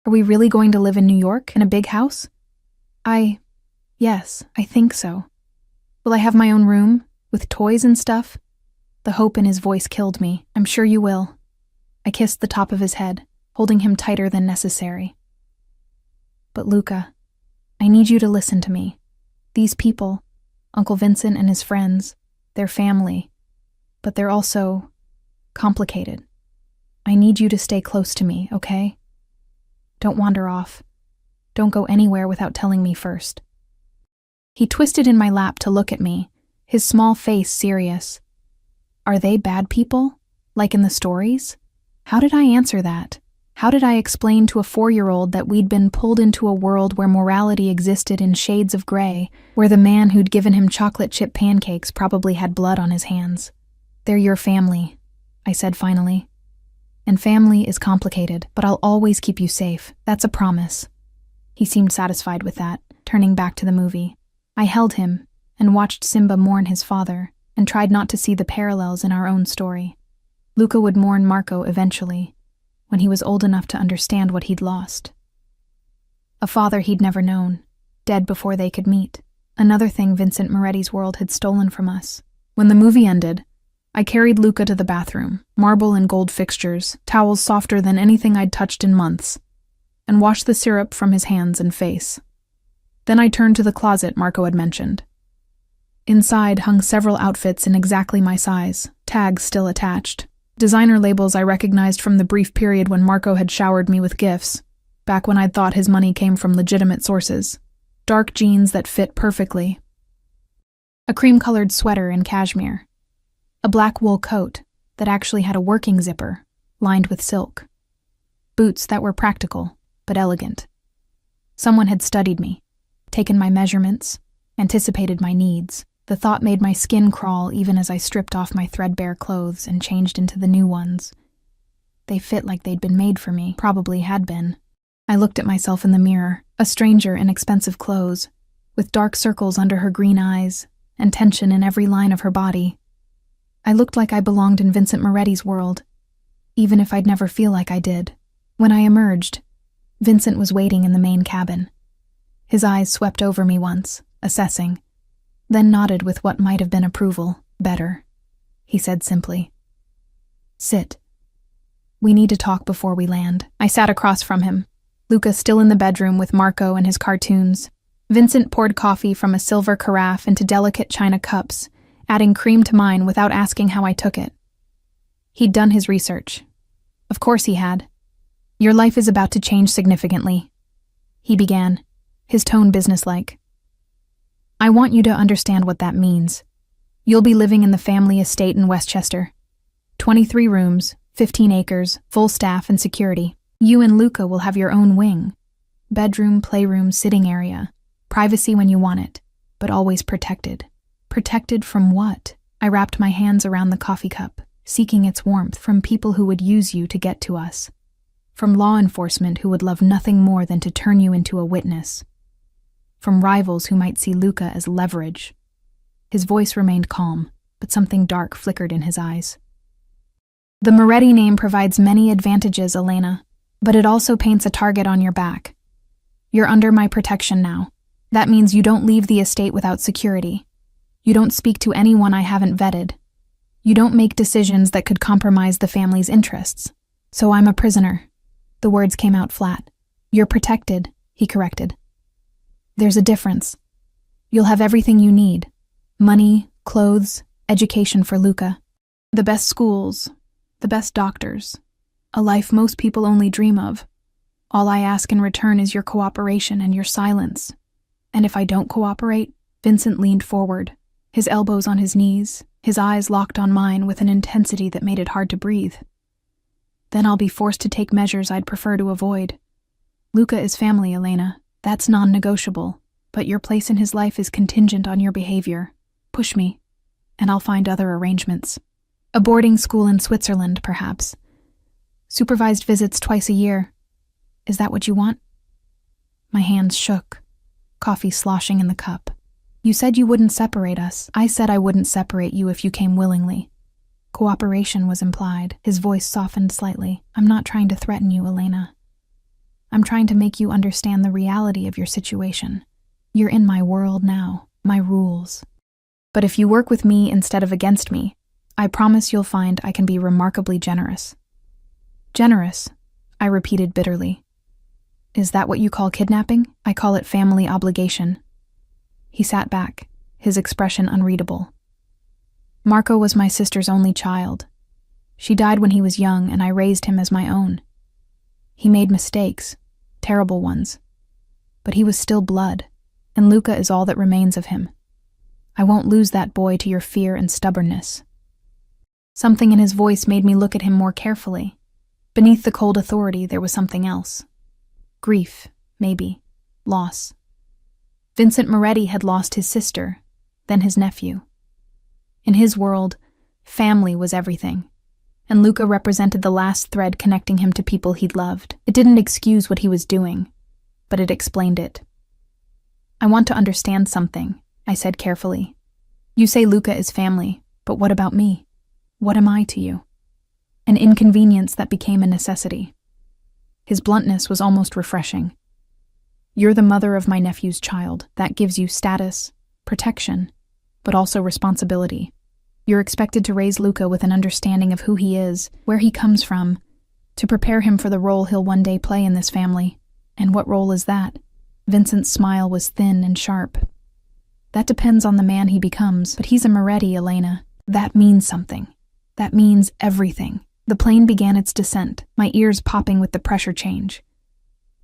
"Are we really going to live in New York, in a big house?" Yes, I think so. Will I have my own room, with toys and stuff?" The hope in his voice killed me. "I'm sure you will." I kissed the top of his head, holding him tighter than necessary. "But Luca, I need you to listen to me. These people, Uncle Vincent and his friends, they're family, but they're also complicated. I need you to stay close to me, okay? Don't wander off. Don't go anywhere without telling me first." He twisted in my lap to look at me, his small face serious. "Are they bad people?" Like in the stories? How did I answer that? How did I explain to a 4-year-old that we'd been pulled into a world where morality existed in shades of gray, where the man who'd given him chocolate chip pancakes probably had blood on his hands? They're your family, I said finally. And family is complicated, but I'll always keep you safe. That's a promise. He seemed satisfied with that, turning back to the movie. I held him and watched Simba mourn his father and tried not to see the parallels in our own story. Luca would mourn Marco eventually, when he was old enough to understand what he'd lost. A father he'd never known, dead before they could meet. Another thing Vincent Moretti's world had stolen from us. When the movie ended, I carried Luca to the bathroom, marble and gold fixtures, towels softer than anything I'd touched in months, and washed the syrup from his hands and face. Then I turned to the closet Marco had mentioned. Inside hung several outfits in exactly my size, tags still attached. Designer labels I recognized from the brief period when Marco had showered me with gifts, back when I'd thought his money came from legitimate sources. Dark jeans that fit perfectly. A cream-colored sweater in cashmere. A black wool coat that actually had a working zipper, lined with silk. Boots that were practical, but elegant. Someone had studied me, taken my measurements, anticipated my needs. The thought made my skin crawl even as I stripped off my threadbare clothes and changed into the new ones. They fit like they'd been made for me, probably had been. I looked at myself in the mirror, a stranger in expensive clothes, with dark circles under her green eyes and tension in every line of her body. I looked like I belonged in Vincent Moretti's world, even if I'd never feel like I did. When I emerged, Vincent was waiting in the main cabin. His eyes swept over me once, assessing, then nodded with what might have been approval. Better, he said simply. Sit. We need to talk before we land. I sat across from him, Luca still in the bedroom with Marco and his cartoons. Vincent poured coffee from a silver carafe into delicate china cups, adding cream to mine without asking how I took it. He'd done his research. Of course he had. Your life is about to change significantly, he began, his tone businesslike. I want you to understand what that means. You'll be living in the family estate in Westchester. 23 rooms, 15 acres, full staff and security. You and Luca will have your own wing. Bedroom, playroom, sitting area. Privacy when you want it, but always protected. Protected from what? I wrapped my hands around the coffee cup, seeking its warmth from people who would use you to get to us. From law enforcement who would love nothing more than to turn you into a witness. From rivals who might see Luca as leverage. His voice remained calm, but something dark flickered in his eyes. The Moretti name provides many advantages, Elena, but it also paints a target on your back. You're under my protection now. That means you don't leave the estate without security. You don't speak to anyone I haven't vetted. You don't make decisions that could compromise the family's interests. So I'm a prisoner. The words came out flat. You're protected, he corrected. There's a difference. You'll have everything you need. Money, clothes, education for Luca. The best schools, the best doctors. A life most people only dream of. All I ask in return is your cooperation and your silence. And if I don't cooperate, Vincent leaned forward, his elbows on his knees, his eyes locked on mine with an intensity that made it hard to breathe. Then I'll be forced to take measures I'd prefer to avoid. Luca is family, Elena. That's non-negotiable, but your place in his life is contingent on your behavior. Push me, and I'll find other arrangements. A boarding school in Switzerland, perhaps. Supervised visits twice a year. Is that what you want? My hands shook, coffee sloshing in the cup. You said you wouldn't separate us. I said I wouldn't separate you if you came willingly. Cooperation was implied. His voice softened slightly. I'm not trying to threaten you, Elena. I'm trying to make you understand the reality of your situation. You're in my world now, my rules. But if you work with me instead of against me, I promise you'll find I can be remarkably generous. Generous, I repeated bitterly. Is that what you call kidnapping? I call it family obligation. He sat back, his expression unreadable. Marco was my sister's only child. She died when he was young, and I raised him as my own. He made mistakes, terrible ones. But he was still blood, and Luca is all that remains of him. I won't lose that boy to your fear and stubbornness. Something in his voice made me look at him more carefully. Beneath the cold authority, there was something else. Grief, maybe. Loss. Vincent Moretti had lost his sister, then his nephew. In his world, family was everything, and Luca represented the last thread connecting him to people he'd loved. It didn't excuse what he was doing, but it explained it. I want to understand something, I said carefully. You say Luca is family, but what about me? What am I to you? An inconvenience that became a necessity. His bluntness was almost refreshing. You're the mother of my nephew's child. That gives you status, protection, but also responsibility. You're expected to raise Luca with an understanding of who he is, where he comes from, to prepare him for the role he'll one day play in this family. And what role is that? Vincent's smile was thin and sharp. That depends on the man he becomes, but he's a Moretti, Elena. That means something. That means everything. The plane began its descent, my ears popping with the pressure change.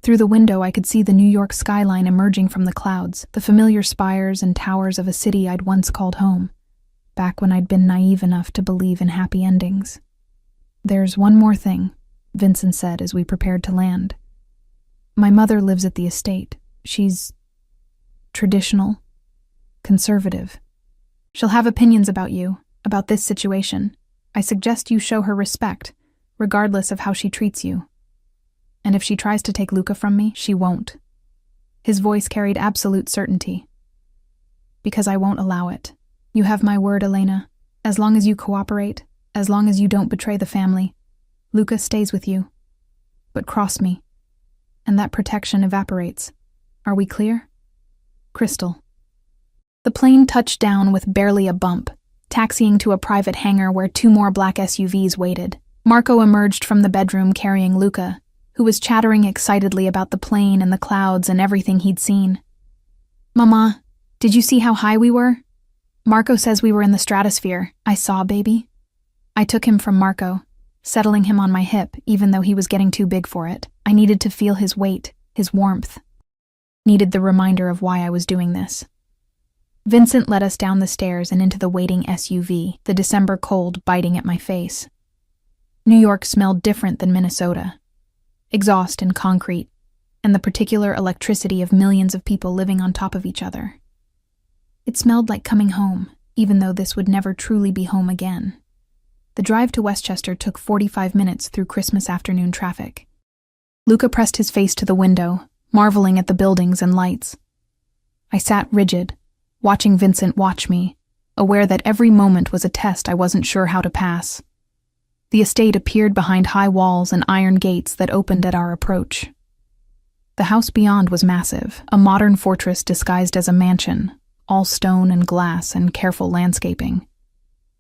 Through the window, I could see the New York skyline emerging from the clouds, the familiar spires and towers of a city I'd once called home, back when I'd been naive enough to believe in happy endings. There's one more thing, Vincent said as we prepared to land. My mother lives at the estate. She's traditional, conservative. She'll have opinions about you, about this situation. I suggest you show her respect, regardless of how she treats you. And if she tries to take Luca from me, she won't. His voice carried absolute certainty. Because I won't allow it. You have my word, Elena. As long as you cooperate, as long as you don't betray the family, Luca stays with you. But cross me, and that protection evaporates. Are we clear? Crystal. The plane touched down with barely a bump, taxiing to a private hangar where 2 more black SUVs waited. Marco emerged from the bedroom carrying Luca, who was chattering excitedly about the plane and the clouds and everything he'd seen. Mama, did you see how high we were? Marco says we were in the stratosphere. I saw, baby. I took him from Marco, settling him on my hip even though he was getting too big for it. I needed to feel his weight, his warmth. Needed the reminder of why I was doing this. Vincent led us down the stairs and into the waiting SUV, the December cold biting at my face. New York smelled different than Minnesota. Exhaust and concrete, and the particular electricity of millions of people living on top of each other. It smelled like coming home, even though this would never truly be home again. The drive to Westchester took 45 minutes through Christmas afternoon traffic. Luca pressed his face to the window, marveling at the buildings and lights. I sat rigid, watching Vincent watch me, aware that every moment was a test I wasn't sure how to pass. The estate appeared behind high walls and iron gates that opened at our approach. The house beyond was massive, a modern fortress disguised as a mansion, all stone and glass and careful landscaping.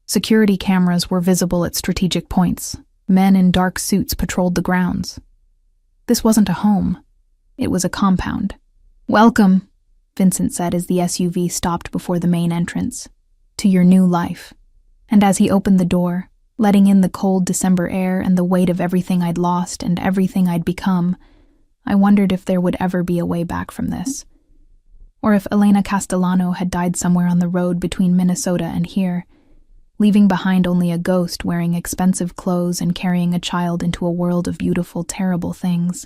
Security cameras were visible at strategic points. Men in dark suits patrolled the grounds. This wasn't a home. It was a compound. Welcome, Vincent said as the SUV stopped before the main entrance, to your new life. And as he opened the door, letting in the cold December air and the weight of everything I'd lost and everything I'd become, I wondered if there would ever be a way back from this. Or if Elena Castellano had died somewhere on the road between Minnesota and here, leaving behind only a ghost wearing expensive clothes and carrying a child into a world of beautiful, terrible things.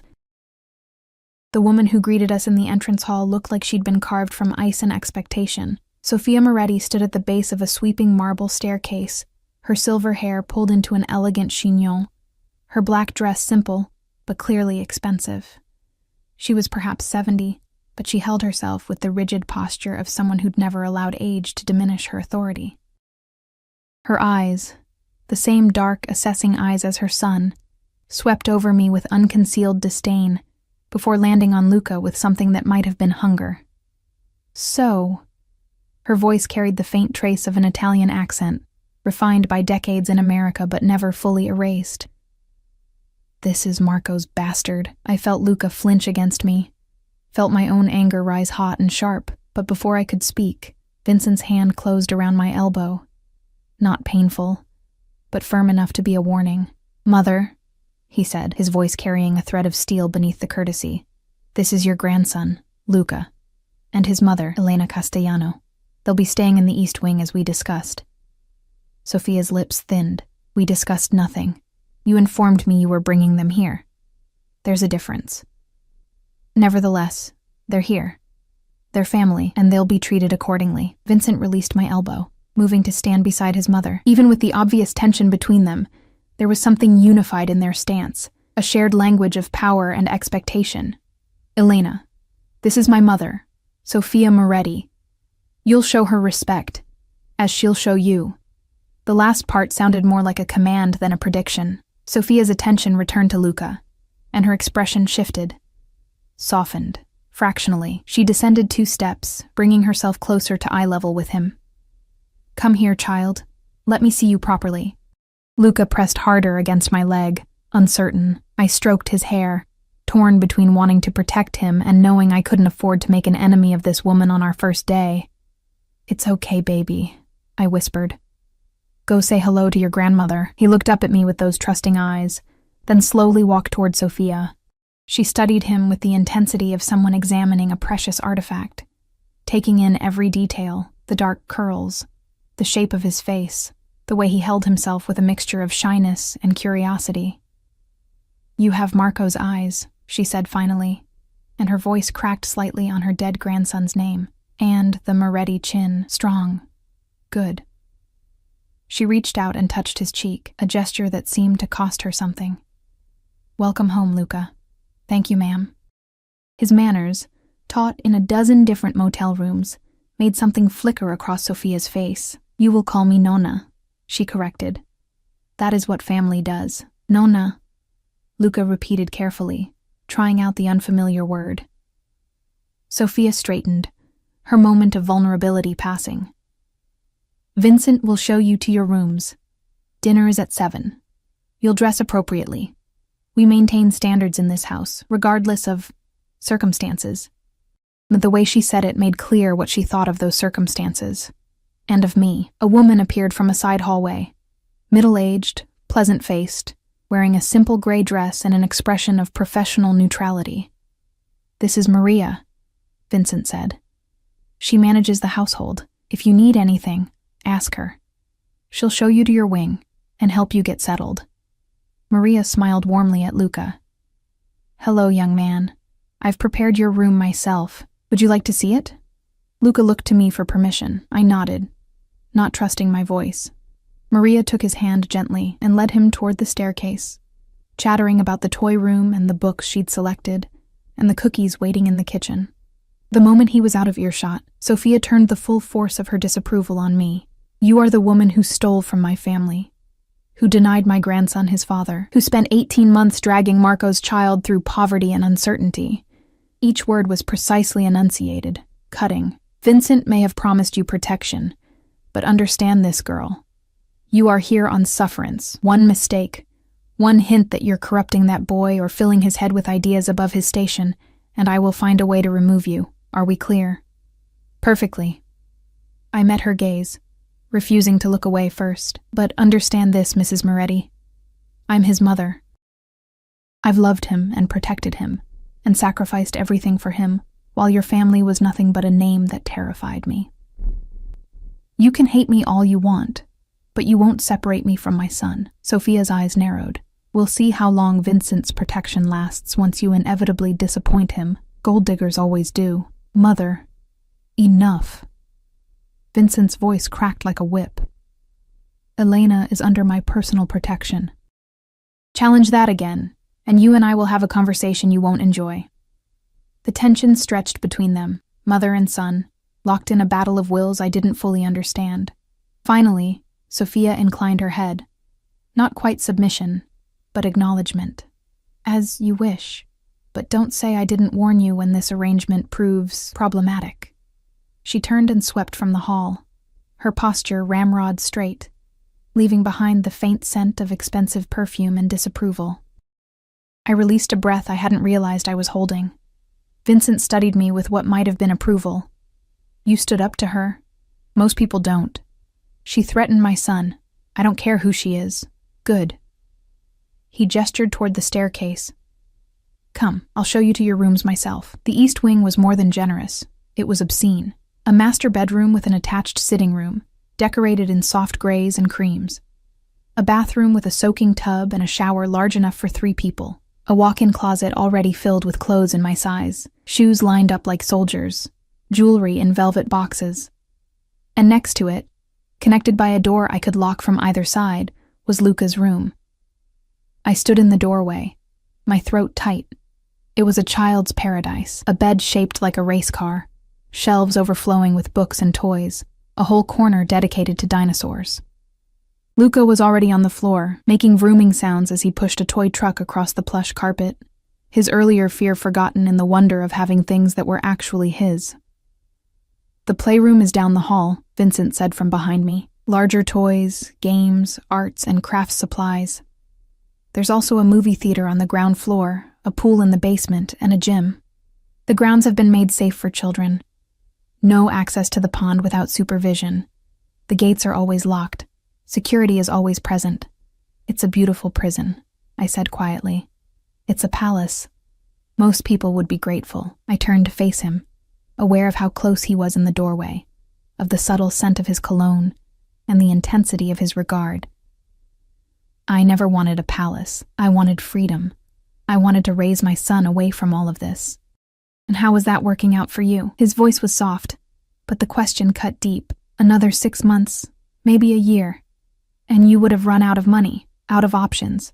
The woman who greeted us in the entrance hall looked like she'd been carved from ice and expectation. Sophia Moretti stood at the base of a sweeping marble staircase, her silver hair pulled into an elegant chignon, her black dress simple, but clearly expensive. She was perhaps 70, but she held herself with the rigid posture of someone who'd never allowed age to diminish her authority. Her eyes, the same dark, assessing eyes as her son, swept over me with unconcealed disdain, before landing on Luca with something that might have been hunger. So, her voice carried the faint trace of an Italian accent, refined by decades in America but never fully erased. This is Marco's bastard. I felt Luca flinch against me, felt my own anger rise hot and sharp, but before I could speak, Vincent's hand closed around my elbow. Not painful, but firm enough to be a warning. Mother, he said, his voice carrying a thread of steel beneath the courtesy. This is your grandson, Luca, and his mother, Elena Castellano. They'll be staying in the East Wing as we discussed. Sophia's lips thinned, We discussed nothing. You informed me you were bringing them here. There's a difference. Nevertheless, they're here. They're family, and they'll be treated accordingly. Vincent released my elbow, moving to stand beside his mother. Even with the obvious tension between them, there was something unified in their stance, a shared language of power and expectation. Elena, this is my mother, Sophia Moretti. You'll show her respect, as she'll show you. The last part sounded more like a command than a prediction. Sophia's attention returned to Luca, and her expression shifted, softened. Fractionally, she descended 2 steps, bringing herself closer to eye level with him. Come here, child. Let me see you properly. Luca pressed harder against my leg, uncertain. I stroked his hair, torn between wanting to protect him and knowing I couldn't afford to make an enemy of this woman on our first day. It's okay, baby, I whispered. Go say hello to your grandmother. He looked up at me with those trusting eyes, then slowly walked toward Sophia. She studied him with the intensity of someone examining a precious artifact, taking in every detail, the dark curls, the shape of his face, the way he held himself with a mixture of shyness and curiosity. You have Marco's eyes, she said finally, and her voice cracked slightly on her dead grandson's name, and the Moretti chin, strong, good. She reached out and touched his cheek, a gesture that seemed to cost her something. Welcome home, Luca. Thank you, ma'am. His manners, taught in a dozen different motel rooms, made something flicker across Sophia's face. You will call me Nonna, she corrected. That is what family does. Nonna, Luca repeated carefully, trying out the unfamiliar word. Sophia straightened, her moment of vulnerability passing. Vincent will show you to your rooms. Dinner is at 7. You'll dress appropriately. We maintain standards in this house, regardless of circumstances. But the way she said it made clear what she thought of those circumstances. And of me. A woman appeared from a side hallway, middle-aged, pleasant-faced, wearing a simple gray dress and an expression of professional neutrality. This is Maria, Vincent said. She manages the household. If you need anything, ask her. She'll show you to your wing and help you get settled. Maria smiled warmly at Luca. Hello, young man. I've prepared your room myself. Would you like to see it? Luca looked to me for permission. I nodded, not trusting my voice. Maria took his hand gently and led him toward the staircase, chattering about the toy room and the books she'd selected, and the cookies waiting in the kitchen. The moment he was out of earshot, Sophia turned the full force of her disapproval on me. You are the woman who stole from my family, who denied my grandson his father, who spent 18 months dragging Marco's child through poverty and uncertainty. Each word was precisely enunciated, cutting. Vincent may have promised you protection, but understand this, girl. You are here on sufferance. One mistake, one hint that you're corrupting that boy or filling his head with ideas above his station, and I will find a way to remove you. Are we clear? Perfectly. I met her gaze, refusing to look away first. But understand this, Mrs. Moretti. I'm his mother. I've loved him and protected him, and sacrificed everything for him, while your family was nothing but a name that terrified me. You can hate me all you want, but you won't separate me from my son. Sophia's eyes narrowed. We'll see how long Vincent's protection lasts once you inevitably disappoint him. Gold diggers always do. Mother, enough. Vincent's voice cracked like a whip. Elena is under my personal protection. Challenge that again, and you and I will have a conversation you won't enjoy. The tension stretched between them, mother and son, locked in a battle of wills I didn't fully understand. Finally, Sophia inclined her head. Not quite submission, but acknowledgement. As you wish, but don't say I didn't warn you when this arrangement proves problematic. She turned and swept from the hall, her posture ramrod straight, leaving behind the faint scent of expensive perfume and disapproval. I released a breath I hadn't realized I was holding. Vincent studied me with what might have been approval. You stood up to her. Most people don't. She threatened my son. I don't care who she is. Good. He gestured toward the staircase. Come, I'll show you to your rooms myself. The east wing was more than generous. It was obscene. A master bedroom with an attached sitting room, decorated in soft grays and creams. A bathroom with a soaking tub and a shower large enough for 3 people. A walk-in closet already filled with clothes in my size, shoes lined up like soldiers, jewelry in velvet boxes. And next to it, connected by a door I could lock from either side, was Luca's room. I stood in the doorway, my throat tight. It was a child's paradise, a bed shaped like a race car, shelves overflowing with books and toys, a whole corner dedicated to dinosaurs. Luca was already on the floor, making vrooming sounds as he pushed a toy truck across the plush carpet, his earlier fear forgotten in the wonder of having things that were actually his. "The playroom is down the hall," Vincent said from behind me. "Larger toys, games, arts, and crafts supplies. There's also a movie theater on the ground floor, a pool in the basement, and a gym. The grounds have been made safe for children. No access to the pond without supervision. The gates are always locked. Security is always present. It's a beautiful prison," I said quietly. "It's a palace. Most people would be grateful." I turned to face him, aware of how close he was in the doorway, of the subtle scent of his cologne, and the intensity of his regard. "I never wanted a palace. I wanted freedom. I wanted to raise my son away from all of this." "And how was that working out for you?" His voice was soft, but the question cut deep. "Another 6 months, maybe a year, and you would have run out of money, out of options,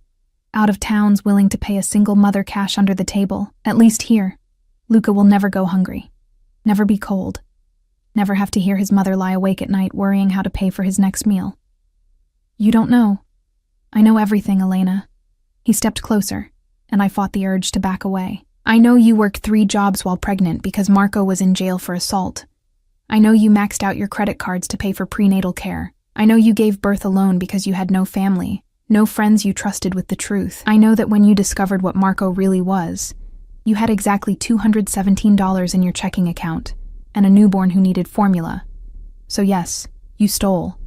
out of towns willing to pay a single mother cash under the table. At least here, Luca will never go hungry, never be cold, never have to hear his mother lie awake at night worrying how to pay for his next meal." "You don't know. I know everything, Elena." He stepped closer, and I fought the urge to back away. "I know you worked 3 jobs while pregnant because Marco was in jail for assault. I know you maxed out your credit cards to pay for prenatal care. I know you gave birth alone because you had no family, no friends you trusted with the truth. I know that when you discovered what Marco really was, you had exactly $217 in your checking account and a newborn who needed formula. So yes, you stole.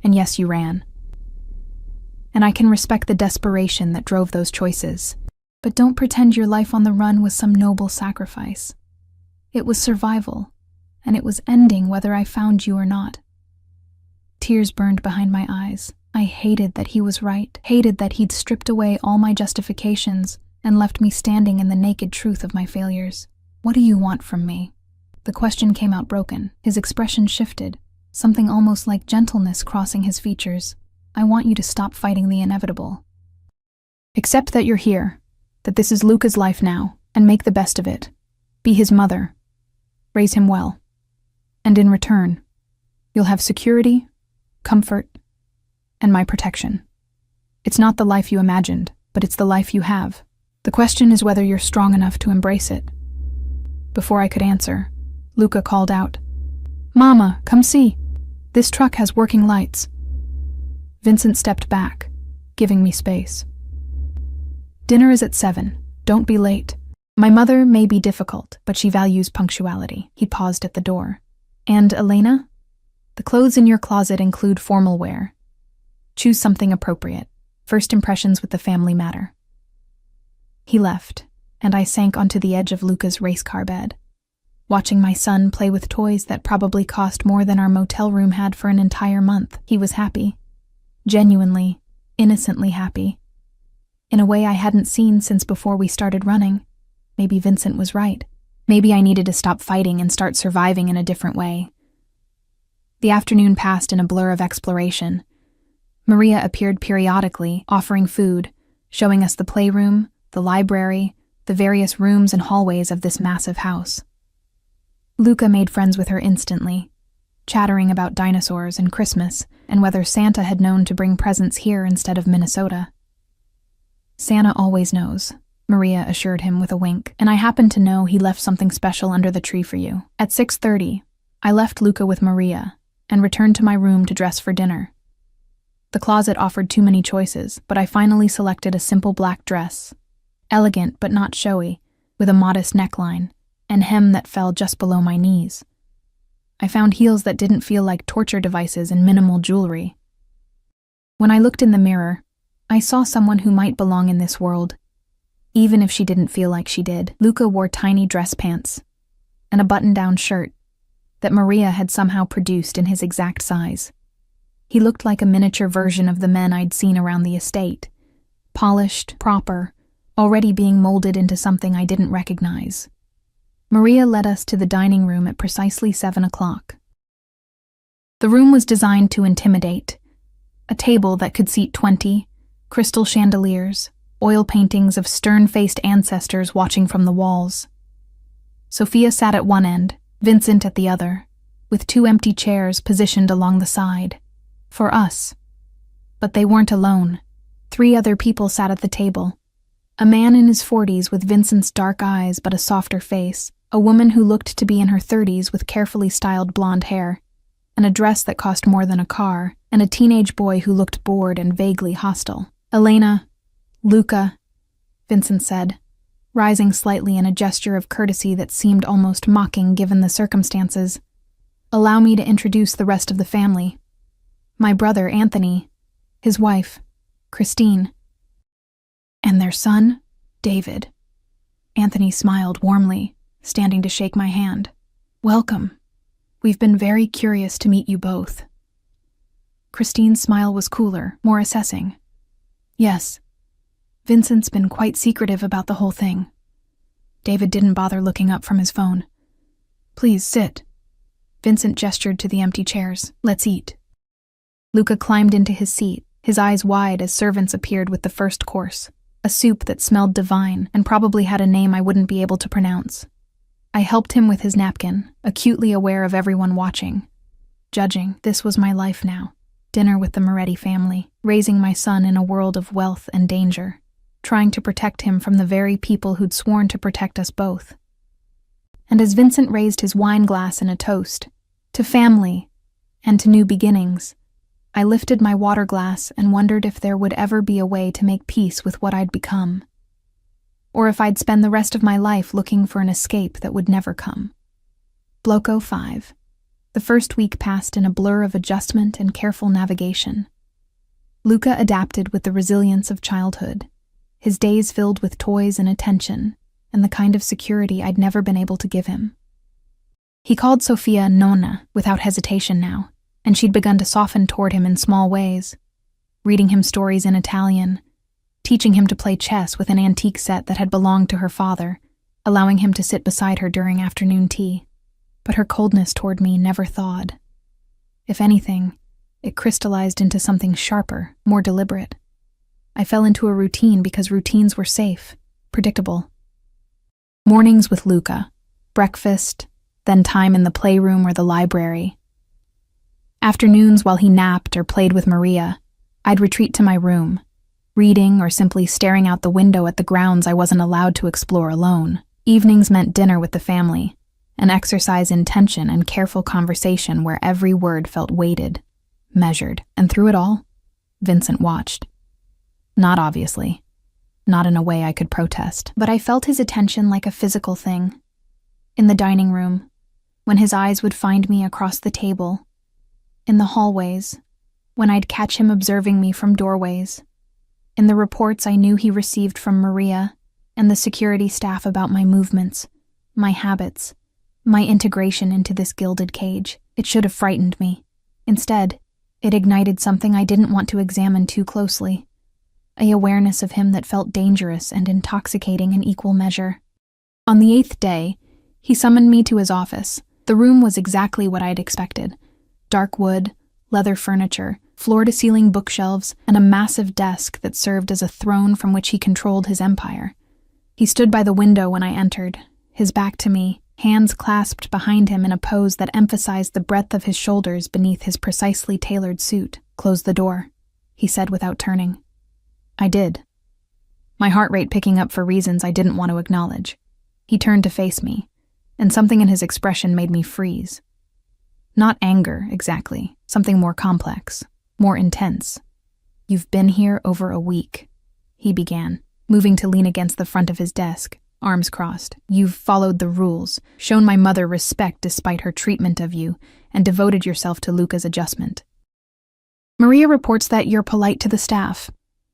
And yes, you ran. And I can respect the desperation that drove those choices. But don't pretend your life on the run was some noble sacrifice. It was survival, and it was ending whether I found you or not." Tears burned behind my eyes. I hated that he was right, hated that he'd stripped away all my justifications and left me standing in the naked truth of my failures. "What do you want from me?" The question came out broken. His expression shifted, something almost like gentleness crossing his features. "I want you to stop fighting the inevitable. Accept that you're here, that this is Luca's life now, and make the best of it. Be his mother. Raise him well. And in return, you'll have security, comfort, and my protection. It's not the life you imagined, but it's the life you have. The question is whether you're strong enough to embrace it." Before I could answer, Luca called out, "Mama, come see. This truck has working lights." Vincent stepped back, giving me space. "Dinner is at 7. Don't be late. My mother may be difficult, but she values punctuality." He paused at the door. "And Elena? The clothes in your closet include formal wear. Choose something appropriate. First impressions with the family matter." He left, and I sank onto the edge of Luca's race car bed, watching my son play with toys that probably cost more than our motel room had for an entire month. He was happy. Genuinely, innocently happy. In a way I hadn't seen since before we started running. Maybe Vincent was right. Maybe I needed to stop fighting and start surviving in a different way. The afternoon passed in a blur of exploration. Maria appeared periodically, offering food, showing us the playroom, the library, the various rooms and hallways of this massive house. Luca made friends with her instantly, chattering about dinosaurs and Christmas and whether Santa had known to bring presents here instead of Minnesota. "Santa always knows," Maria assured him with a wink, "and I happen to know he left something special under the tree for you." At 6:30, I left Luca with Maria and returned to my room to dress for dinner. The closet offered too many choices, but I finally selected a simple black dress, elegant but not showy, with a modest neckline and hem that fell just below my knees. I found heels that didn't feel like torture devices and minimal jewelry. When I looked in the mirror, I saw someone who might belong in this world, even if she didn't feel like she did. Luca wore tiny dress pants and a button-down shirt that Maria had somehow produced in his exact size. He looked like a miniature version of the men I'd seen around the estate. Polished, proper, already being molded into something I didn't recognize. Maria led us to the dining room at precisely 7 o'clock. The room was designed to intimidate. A table that could seat 20, crystal chandeliers, oil paintings of stern-faced ancestors watching from the walls. Sophia sat at one end, Vincent at the other, with 2 empty chairs positioned along the side. For us. But they weren't alone. 3 other people sat at the table. A man in his 40s with Vincent's dark eyes but a softer face, a woman who looked to be in her 30s with carefully styled blonde hair, and a dress that cost more than a car, and a teenage boy who looked bored and vaguely hostile. "Elena, Luca," Vincent said, rising slightly in a gesture of courtesy that seemed almost mocking given the circumstances. "Allow me to introduce the rest of the family. My brother, Anthony, his wife, Christine, and their son, David." Anthony smiled warmly, standing to shake my hand. "Welcome. We've been very curious to meet you both." Christine's smile was cooler, more assessing. "Yes. Vincent's been quite secretive about the whole thing." David didn't bother looking up from his phone. "Please sit." Vincent gestured to the empty chairs. "Let's eat." Luca climbed into his seat, his eyes wide as servants appeared with the first course, a soup that smelled divine and probably had a name I wouldn't be able to pronounce. I helped him with his napkin, acutely aware of everyone watching. Judging, this was my life now. Dinner with the Moretti family, raising my son in a world of wealth and danger, trying to protect him from the very people who'd sworn to protect us both. And as Vincent raised his wine glass in a toast, to family and to new beginnings, I lifted my water glass and wondered if there would ever be a way to make peace with what I'd become. Or if I'd spend the rest of my life looking for an escape that would never come. Bloco 5. The first week passed in a blur of adjustment and careful navigation. Luca adapted with the resilience of childhood, his days filled with toys and attention, and the kind of security I'd never been able to give him. He called Sophia Nonna without hesitation now, and she'd begun to soften toward him in small ways, reading him stories in Italian, teaching him to play chess with an antique set that had belonged to her father, allowing him to sit beside her during afternoon tea. But her coldness toward me never thawed. If anything, it crystallized into something sharper, more deliberate. I fell into a routine because routines were safe, predictable. Mornings with Luca, breakfast, then time in the playroom or the library. Afternoons while he napped or played with Maria, I'd retreat to my room, reading or simply staring out the window at the grounds I wasn't allowed to explore alone. Evenings meant dinner with the family, an exercise in tension and careful conversation where every word felt weighted, measured, and through it all, Vincent watched. Not obviously, not in a way I could protest, but I felt his attention like a physical thing. In the dining room, when his eyes would find me across the table, in the hallways, when I'd catch him observing me from doorways, in the reports I knew he received from Maria and the security staff about my movements, my habits, my integration into this gilded cage. It should have frightened me. Instead, it ignited something I didn't want to examine too closely, an awareness of him that felt dangerous and intoxicating in equal measure. On the 8th day, he summoned me to his office. The room was exactly what I'd expected. Dark wood, leather furniture, floor-to-ceiling bookshelves, and a massive desk that served as a throne from which he controlled his empire. He stood by the window when I entered, his back to me, hands clasped behind him in a pose that emphasized the breadth of his shoulders beneath his precisely tailored suit. "Close the door," he said without turning. I did, my heart rate picking up for reasons I didn't want to acknowledge. He turned to face me, and something in his expression made me freeze. Not anger, exactly, something more complex, more intense. "You've been here over a week," he began, moving to lean against the front of his desk, arms crossed. "You've followed the rules, shown my mother respect despite her treatment of you, and devoted yourself to Luca's adjustment. Maria reports that you're polite to the staff,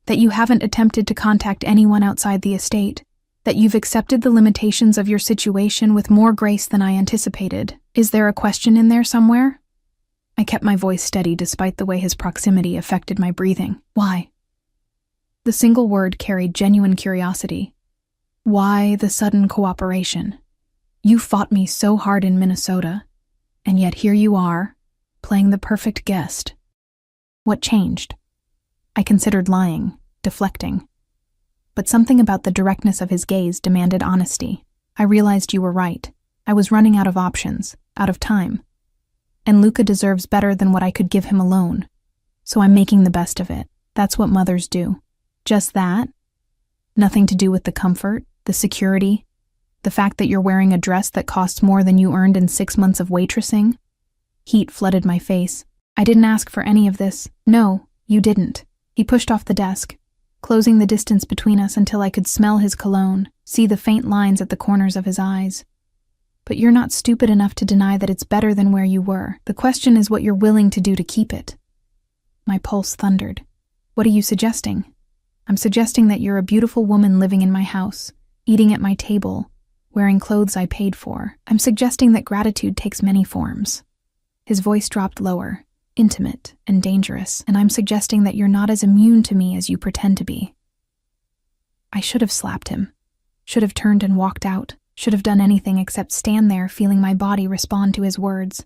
that you haven't attempted to contact anyone outside the estate, that you've accepted the limitations of your situation with more grace than I anticipated. Is there a question in there somewhere?" I kept my voice steady despite the way his proximity affected my breathing. Why? The single word carried genuine curiosity. Why the sudden cooperation? You fought me so hard in Minnesota, and yet here you are, playing the perfect guest. What changed? I considered lying, deflecting. But something about the directness of his gaze demanded honesty. I realized you were right. I was running out of options, out of time. And Luca deserves better than what I could give him alone. So I'm making the best of it. That's what mothers do. Just that? Nothing to do with the comfort, the security, the fact that you're wearing a dress that costs more than you earned in 6 months of waitressing? Heat flooded my face. I didn't ask for any of this. No, you didn't. He pushed off the desk, closing the distance between us until I could smell his cologne, see the faint lines at the corners of his eyes. But you're not stupid enough to deny that it's better than where you were. The question is what you're willing to do to keep it. My pulse thundered. What are you suggesting? I'm suggesting that you're a beautiful woman living in my house, eating at my table, wearing clothes I paid for. I'm suggesting that gratitude takes many forms. His voice dropped lower, intimate and dangerous, and I'm suggesting that you're not as immune to me as you pretend to be. I should have slapped him, should have turned and walked out, should have done anything except stand there feeling my body respond to his words,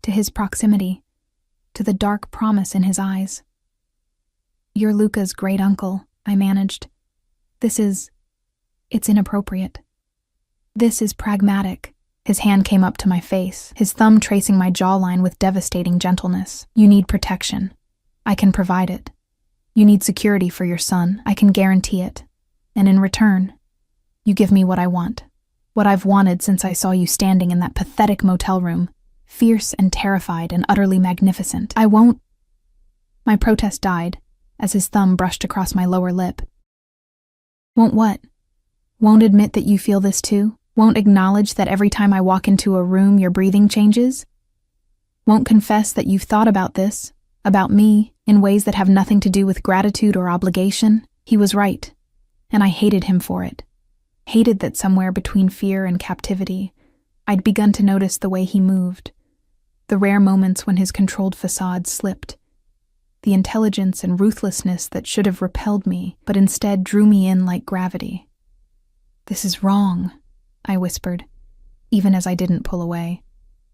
to his proximity, to the dark promise in his eyes. You're Luca's great uncle, I managed. It's inappropriate. This is pragmatic. His hand came up to my face, his thumb tracing my jawline with devastating gentleness. You need protection. I can provide it. You need security for your son. I can guarantee it. And in return, you give me what I want. What I've wanted since I saw you standing in that pathetic motel room, fierce and terrified and utterly magnificent. I won't. My protest died as his thumb brushed across my lower lip. Won't what? Won't admit that you feel this too? Won't acknowledge that every time I walk into a room your breathing changes? Won't confess that you've thought about this, about me, in ways that have nothing to do with gratitude or obligation? He was right, and I hated him for it. Hated that somewhere between fear and captivity, I'd begun to notice the way he moved, the rare moments when his controlled facade slipped, the intelligence and ruthlessness that should have repelled me, but instead drew me in like gravity. This is wrong, I whispered, even as I didn't pull away.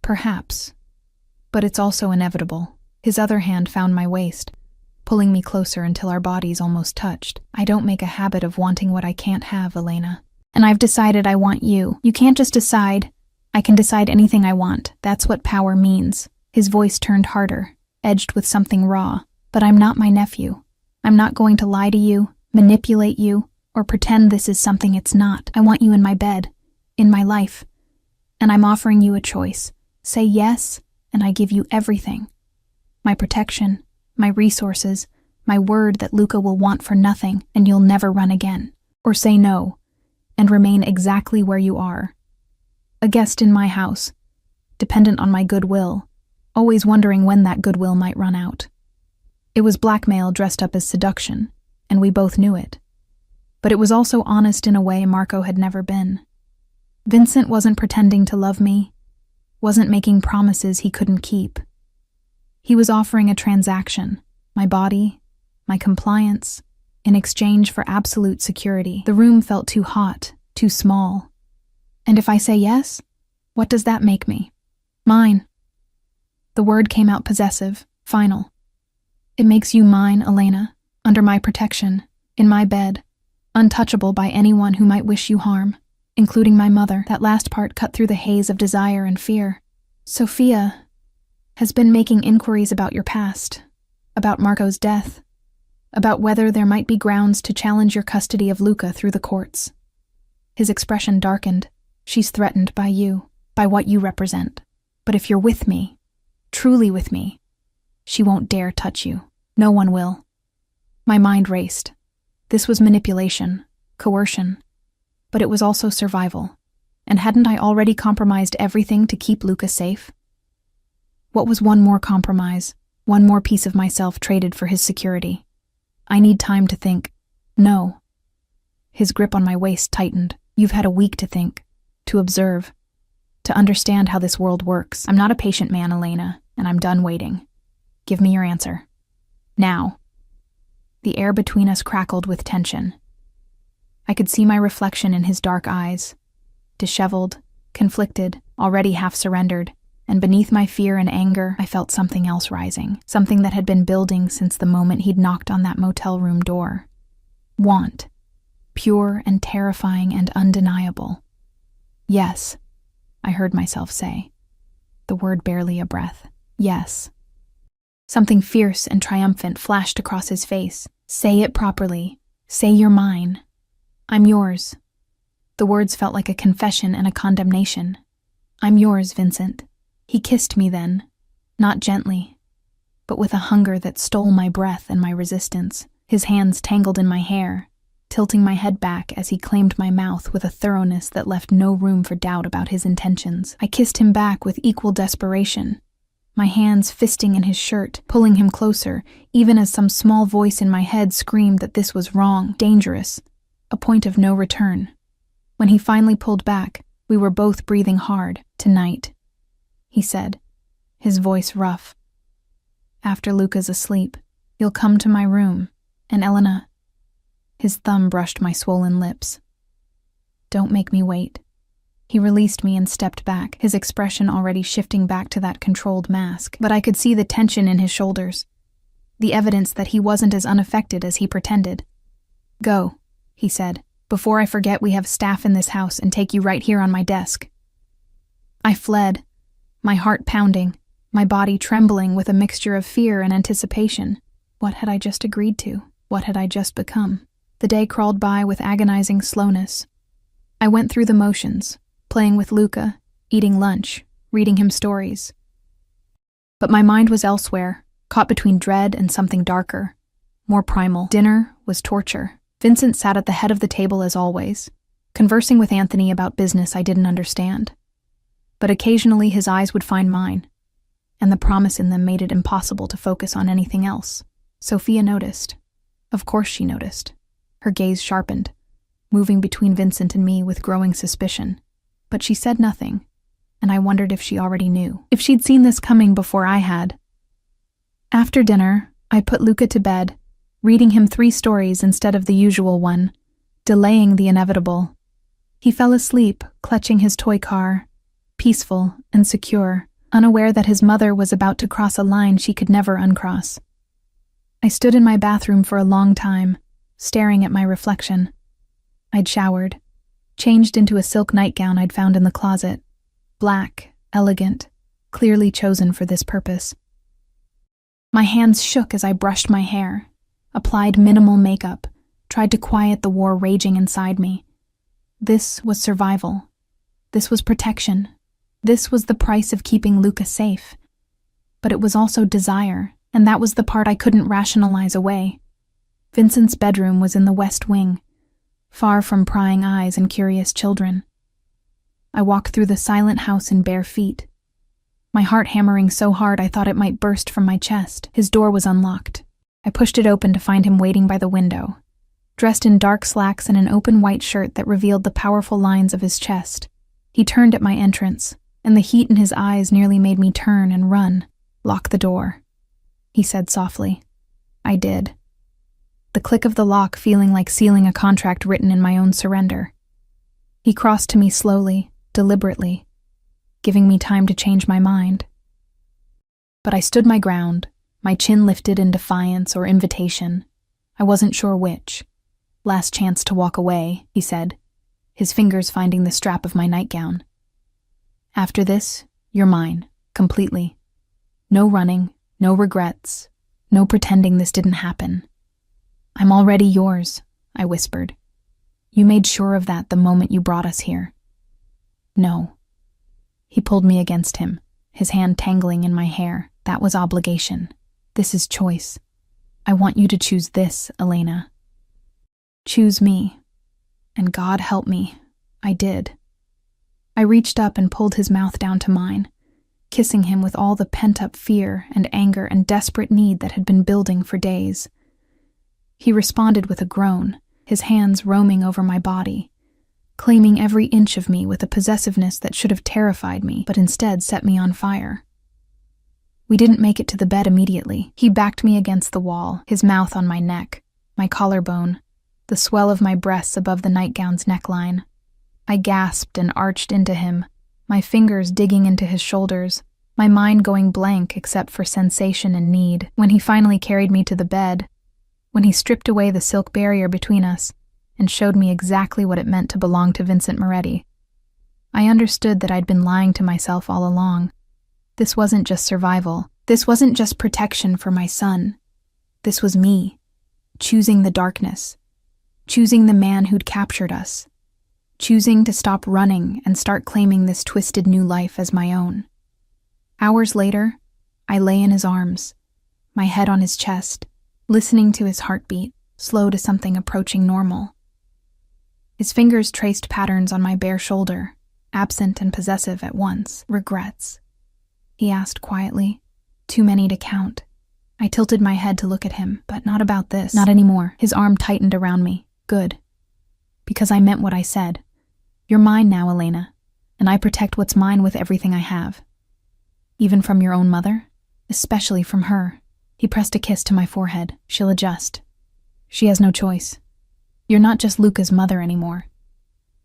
Perhaps. But it's also inevitable. His other hand found my waist, pulling me closer until our bodies almost touched. I don't make a habit of wanting what I can't have, Elena. And I've decided I want you. You can't just decide. I can decide anything I want. That's what power means. His voice turned harder, edged with something raw. But I'm not my nephew. I'm not going to lie to you, manipulate you, or pretend this is something it's not. I want you in my bed, in my life. And I'm offering you a choice. Say yes, and I give you everything. My protection, my resources, my word that Luca will want for nothing and you'll never run again. Or say no, and remain exactly where you are. A guest in my house, dependent on my goodwill, always wondering when that goodwill might run out. It was blackmail dressed up as seduction, and we both knew it. But it was also honest in a way Marco had never been. Vincent wasn't pretending to love me, wasn't making promises he couldn't keep. He was offering a transaction, my body, my compliance, in exchange for absolute security. The room felt too hot, too small. And if I say yes, what does that make me? Mine. The word came out possessive, final. It makes you mine, Elena, under my protection, in my bed, untouchable by anyone who might wish you harm, including my mother. That last part cut through the haze of desire and fear. Sophia has been making inquiries about your past, about Marco's death, about whether there might be grounds to challenge your custody of Luca through the courts. His expression darkened. She's threatened by you, by what you represent. But if you're with me, truly with me, she won't dare touch you. No one will. My mind raced. This was manipulation, coercion, but it was also survival. And hadn't I already compromised everything to keep Luca safe? What was one more compromise, one more piece of myself traded for his security? I need time to think. No. His grip on my waist tightened. You've had a week to think, to observe, to understand how this world works. I'm not a patient man, Elena, and I'm done waiting. Give me your answer. Now." The air between us crackled with tension. I could see my reflection in his dark eyes, disheveled, conflicted, already half surrendered, and beneath my fear and anger, I felt something else rising, something that had been building since the moment he'd knocked on that motel room door. Want. Pure and terrifying and undeniable. "Yes," I heard myself say, the word barely a breath. "Yes." Something fierce and triumphant flashed across his face. "Say it properly. Say you're mine. I'm yours." The words felt like a confession and a condemnation. "I'm yours, Vincent." He kissed me then, not gently, but with a hunger that stole my breath and my resistance. His hands tangled in my hair, tilting my head back as he claimed my mouth with a thoroughness that left no room for doubt about his intentions. I kissed him back with equal desperation, my hands fisting in his shirt, pulling him closer, even as some small voice in my head screamed that this was wrong, dangerous, a point of no return. When he finally pulled back, we were both breathing hard. "Tonight," he said, his voice rough. "After Luca's asleep, you'll come to my room, and Elena..." His thumb brushed my swollen lips. "Don't make me wait." He released me and stepped back, his expression already shifting back to that controlled mask, but I could see the tension in his shoulders, the evidence that he wasn't as unaffected as he pretended. "Go," he said. "Before I forget, we have staff in this house and take you right here on my desk." I fled, my heart pounding, my body trembling with a mixture of fear and anticipation. What had I just agreed to? What had I just become? The day crawled by with agonizing slowness. I went through the motions, playing with Luca, eating lunch, reading him stories. But my mind was elsewhere, caught between dread and something darker, more primal. Dinner was torture. Vincent sat at the head of the table as always, conversing with Anthony about business I didn't understand. But occasionally his eyes would find mine, and the promise in them made it impossible to focus on anything else. Sophia noticed. Of course she noticed. Her gaze sharpened, moving between Vincent and me with growing suspicion. But she said nothing, and I wondered if she already knew, if she'd seen this coming before I had. After dinner, I put Luca to bed, reading him 3 stories instead of the usual one, delaying the inevitable. He fell asleep, clutching his toy car, peaceful and secure, unaware that his mother was about to cross a line she could never uncross. I stood in my bathroom for a long time, staring at my reflection. I'd showered, changed into a silk nightgown I'd found in the closet, black, elegant, clearly chosen for this purpose. My hands shook as I brushed my hair, applied minimal makeup, tried to quiet the war raging inside me. This was survival. This was protection. This was the price of keeping Luca safe. But it was also desire, and that was the part I couldn't rationalize away. Vincent's bedroom was in the west wing, far from prying eyes and curious children. I walked through the silent house in bare feet, my heart hammering so hard I thought it might burst from my chest. His door was unlocked. I pushed it open to find him waiting by the window, dressed in dark slacks and an open white shirt that revealed the powerful lines of his chest. He turned at my entrance, and the heat in his eyes nearly made me turn and run. "Lock the door," he said softly. I did, the click of the lock feeling like sealing a contract written in my own surrender. He crossed to me slowly, deliberately, giving me time to change my mind. But I stood my ground, my chin lifted in defiance or invitation. I wasn't sure which. "Last chance to walk away," he said, his fingers finding the strap of my nightgown. "After this, you're mine, completely. No running, no regrets, no pretending this didn't happen." "I'm already yours," I whispered. "You made sure of that the moment you brought us here." "No." He pulled me against him, his hand tangling in my hair. "That was obligation. This is choice. I want you to choose this, Elena. Choose me." And God help me, I did. I reached up and pulled his mouth down to mine, kissing him with all the pent-up fear and anger and desperate need that had been building for days. He responded with a groan, his hands roaming over my body, claiming every inch of me with a possessiveness that should have terrified me, but instead set me on fire. We didn't make it to the bed immediately. He backed me against the wall, his mouth on my neck, my collarbone, the swell of my breasts above the nightgown's neckline. I gasped and arched into him, my fingers digging into his shoulders, my mind going blank except for sensation and need. When he finally carried me to the bed, when he stripped away the silk barrier between us and showed me exactly what it meant to belong to Vincent Moretti, I understood that I'd been lying to myself all along. This wasn't just survival. This wasn't just protection for my son. This was me, choosing the darkness, choosing the man who'd captured us, choosing to stop running and start claiming this twisted new life as my own. Hours later, I lay in his arms, my head on his chest, listening to his heartbeat, slow to something approaching normal. His fingers traced patterns on my bare shoulder, absent and possessive at once. Regrets? He asked quietly. Too many to count. I tilted my head to look at him, but not about this. Not anymore. His arm tightened around me. Good. Because I meant what I said. You're mine now, Elena, and I protect what's mine with everything I have. Even from your own mother? Especially from her. He pressed a kiss to my forehead. She'll adjust. She has no choice. You're not just Luca's mother anymore.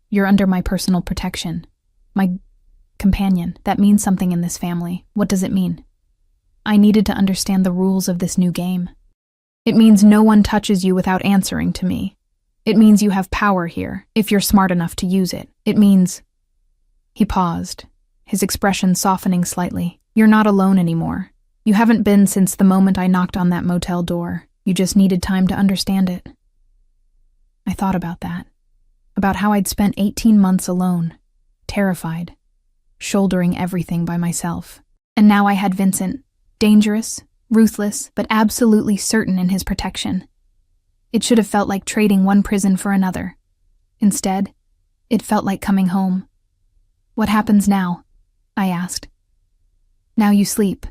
You're under my personal protection. My companion. That means something in this family. What does it mean? I needed to understand the rules of this new game. It means no one touches you without answering to me. It means you have power here, if you're smart enough to use it. It means... He paused, his expression softening slightly. You're not alone anymore. You haven't been since the moment I knocked on that motel door. You just needed time to understand it. I thought about that. About how I'd spent 18 months alone, terrified, shouldering everything by myself. And now I had Vincent, dangerous, ruthless, but absolutely certain in his protection. It should have felt like trading one prison for another. Instead, it felt like coming home. What happens now? I asked. Now you sleep.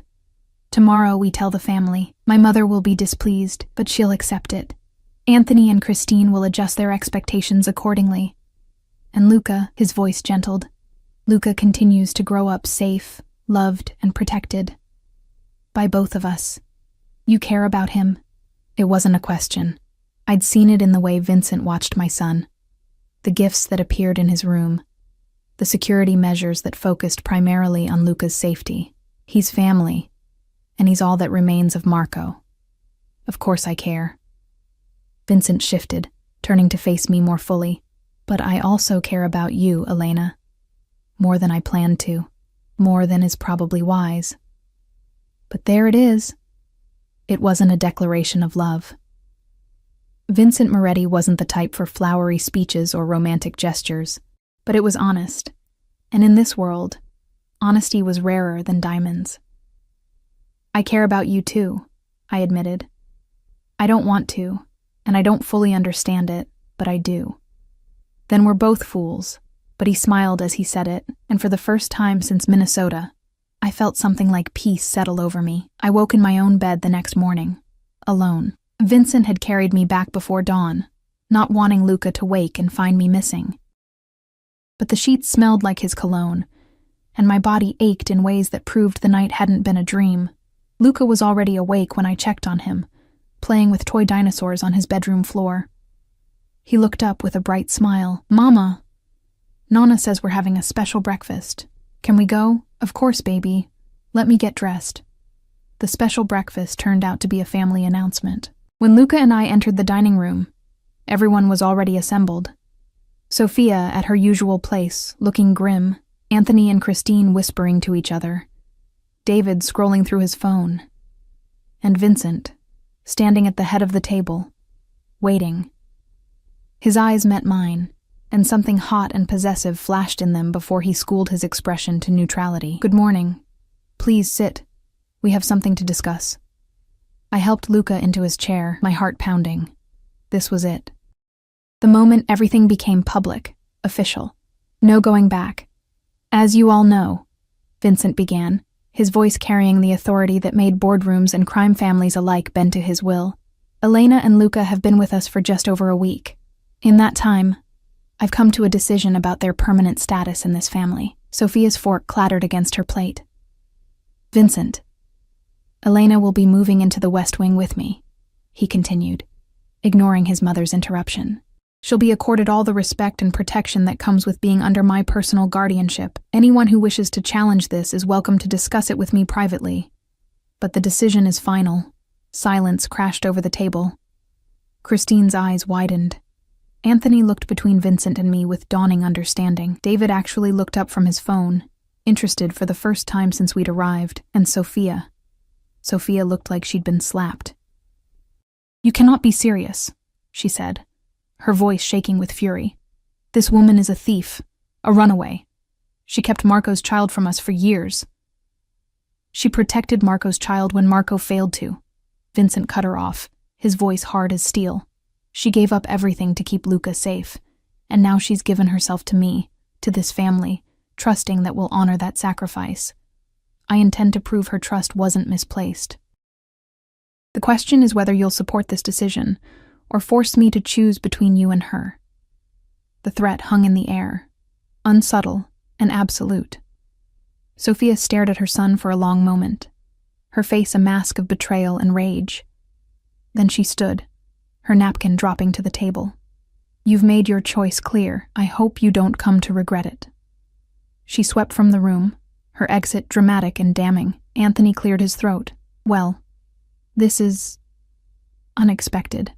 Tomorrow we tell the family. My mother will be displeased, but she'll accept it. Anthony and Christine will adjust their expectations accordingly. And Luca, his voice gentled, Luca continues to grow up safe, loved, and protected. By both of us. You care about him? It wasn't a question. I'd seen it in the way Vincent watched my son. The gifts that appeared in his room. The security measures that focused primarily on Luca's safety. He's family, and he's all that remains of Marco. Of course I care. Vincent shifted, turning to face me more fully. But I also care about you, Elena. More than I planned to. More than is probably wise. But there it is. It wasn't a declaration of love. Vincent Moretti wasn't the type for flowery speeches or romantic gestures, but it was honest. And in this world, honesty was rarer than diamonds. I care about you too, I admitted. I don't want to, and I don't fully understand it, but I do. Then we're both fools, but he smiled as he said it, and for the first time since Minnesota, I felt something like peace settle over me. I woke in my own bed the next morning, alone. Vincent had carried me back before dawn, not wanting Luca to wake and find me missing. But the sheets smelled like his cologne, and my body ached in ways that proved the night hadn't been a dream. Luca was already awake when I checked on him, playing with toy dinosaurs on his bedroom floor. He looked up with a bright smile. Mama, Nonna says we're having a special breakfast. Can we go? Of course, baby. Let me get dressed. The special breakfast turned out to be a family announcement. When Luca and I entered the dining room, everyone was already assembled. Sophia at her usual place, looking grim, Anthony and Christine whispering to each other, David scrolling through his phone, and Vincent, standing at the head of the table, waiting. His eyes met mine, and something hot and possessive flashed in them before he schooled his expression to neutrality. Good morning. Please sit. We have something to discuss. I helped Luca into his chair, my heart pounding. This was it. The moment everything became public, official. No going back. As you all know, Vincent began, his voice carrying the authority that made boardrooms and crime families alike bend to his will. Elena and Luca have been with us for just over a week. In that time, I've come to a decision about their permanent status in this family. Sophia's fork clattered against her plate. Vincent, Elena will be moving into the West Wing with me, he continued, ignoring his mother's interruption. She'll be accorded all the respect and protection that comes with being under my personal guardianship. Anyone who wishes to challenge this is welcome to discuss it with me privately. But the decision is final. Silence crashed over the table. Christine's eyes widened. Anthony looked between Vincent and me with dawning understanding. David actually looked up from his phone, interested for the first time since we'd arrived, and Sophia. Sophia looked like she'd been slapped. "You cannot be serious," she said, her voice shaking with fury. "This woman is a thief, a runaway. She kept Marco's child from us for years. She protected Marco's child when Marco failed to." Vincent cut her off, his voice hard as steel. "She gave up everything to keep Luca safe, and now she's given herself to me, to this family, trusting that we'll honor that sacrifice. I intend to prove her trust wasn't misplaced. The question is whether you'll support this decision, or force me to choose between you and her." The threat hung in the air, unsubtle and absolute. Sophia stared at her son for a long moment, her face a mask of betrayal and rage. Then she stood, her napkin dropping to the table. "You've made your choice clear. I hope you don't come to regret it." She swept from the room, her exit dramatic and damning. Anthony cleared his throat. "Well, this is unexpected.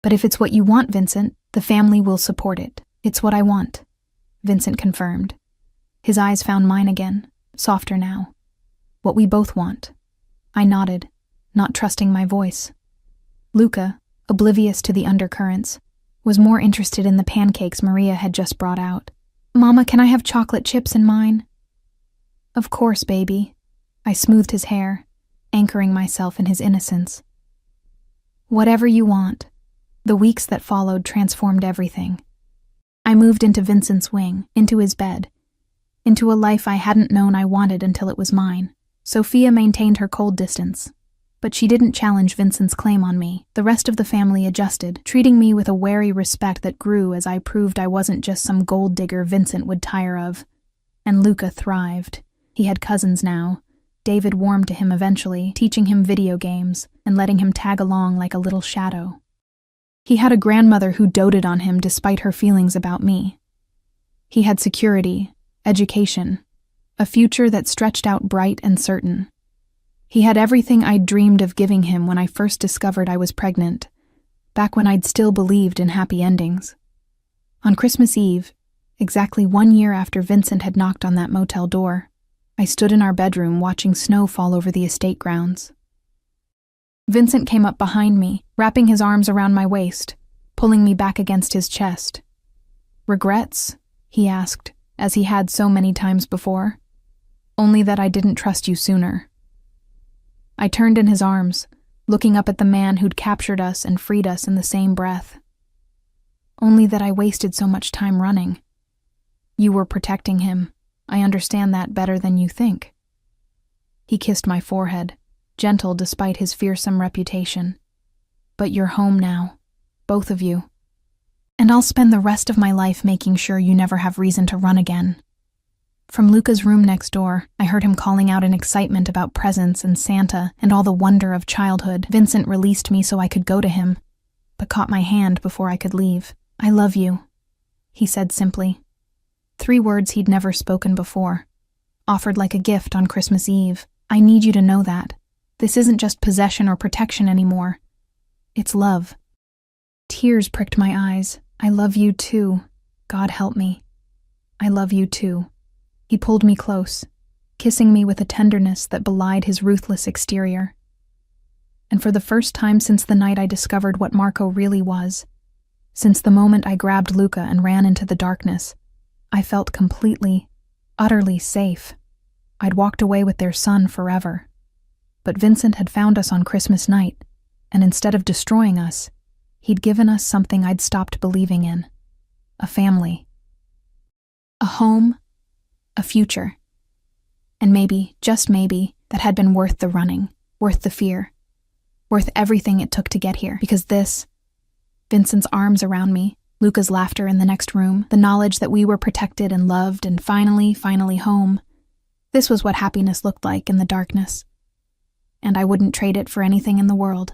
But if it's what you want, Vincent, the family will support it. It's what I want," Vincent confirmed. His eyes found mine again, softer now. "What we both want." I nodded, not trusting my voice. Luca, oblivious to the undercurrents, was more interested in the pancakes Maria had just brought out. "Mama, can I have chocolate chips in mine?" "Of course, baby." I smoothed his hair, anchoring myself in his innocence. "Whatever you want." The weeks that followed transformed everything. I moved into Vincent's wing, into his bed, into a life I hadn't known I wanted until it was mine. Sophia maintained her cold distance, but she didn't challenge Vincent's claim on me. The rest of the family adjusted, treating me with a wary respect that grew as I proved I wasn't just some gold digger Vincent would tire of. And Luca thrived. He had cousins now. David warmed to him eventually, teaching him video games and letting him tag along like a little shadow. He had a grandmother who doted on him despite her feelings about me. He had security, education, a future that stretched out bright and certain. He had everything I'd dreamed of giving him when I first discovered I was pregnant, back when I'd still believed in happy endings. On Christmas Eve, exactly 1 year after Vincent had knocked on that motel door, I stood in our bedroom watching snow fall over the estate grounds. Vincent came up behind me, wrapping his arms around my waist, pulling me back against his chest. "Regrets?" he asked, as he had so many times before. "Only that I didn't trust you sooner." I turned in his arms, looking up at the man who'd captured us and freed us in the same breath. "Only that I wasted so much time running. You were protecting him. I understand that better than you think." He kissed my forehead, gentle despite his fearsome reputation. "But you're home now, both of you. And I'll spend the rest of my life making sure you never have reason to run again." From Luca's room next door, I heard him calling out in excitement about presents and Santa and all the wonder of childhood. Vincent released me so I could go to him, but caught my hand before I could leave. "I love you," he said simply. 3 words he'd never spoken before, offered like a gift on Christmas Eve. "I need you to know that. This isn't just possession or protection anymore. It's love." Tears pricked my eyes. "I love you too. God help me. I love you too." He pulled me close, kissing me with a tenderness that belied his ruthless exterior. And for the first time since the night I discovered what Marco really was, since the moment I grabbed Luca and ran into the darkness, I felt completely, utterly safe. I'd walked away with their son forever. But Vincent had found us on Christmas night, and instead of destroying us, he'd given us something I'd stopped believing in. A family. A home. A future. And maybe, just maybe, that had been worth the running, worth the fear, worth everything it took to get here. Because this, Vincent's arms around me, Luca's laughter in the next room, the knowledge that we were protected and loved and finally home, this was what happiness looked like in the darkness. and I wouldn't trade it for anything in the world.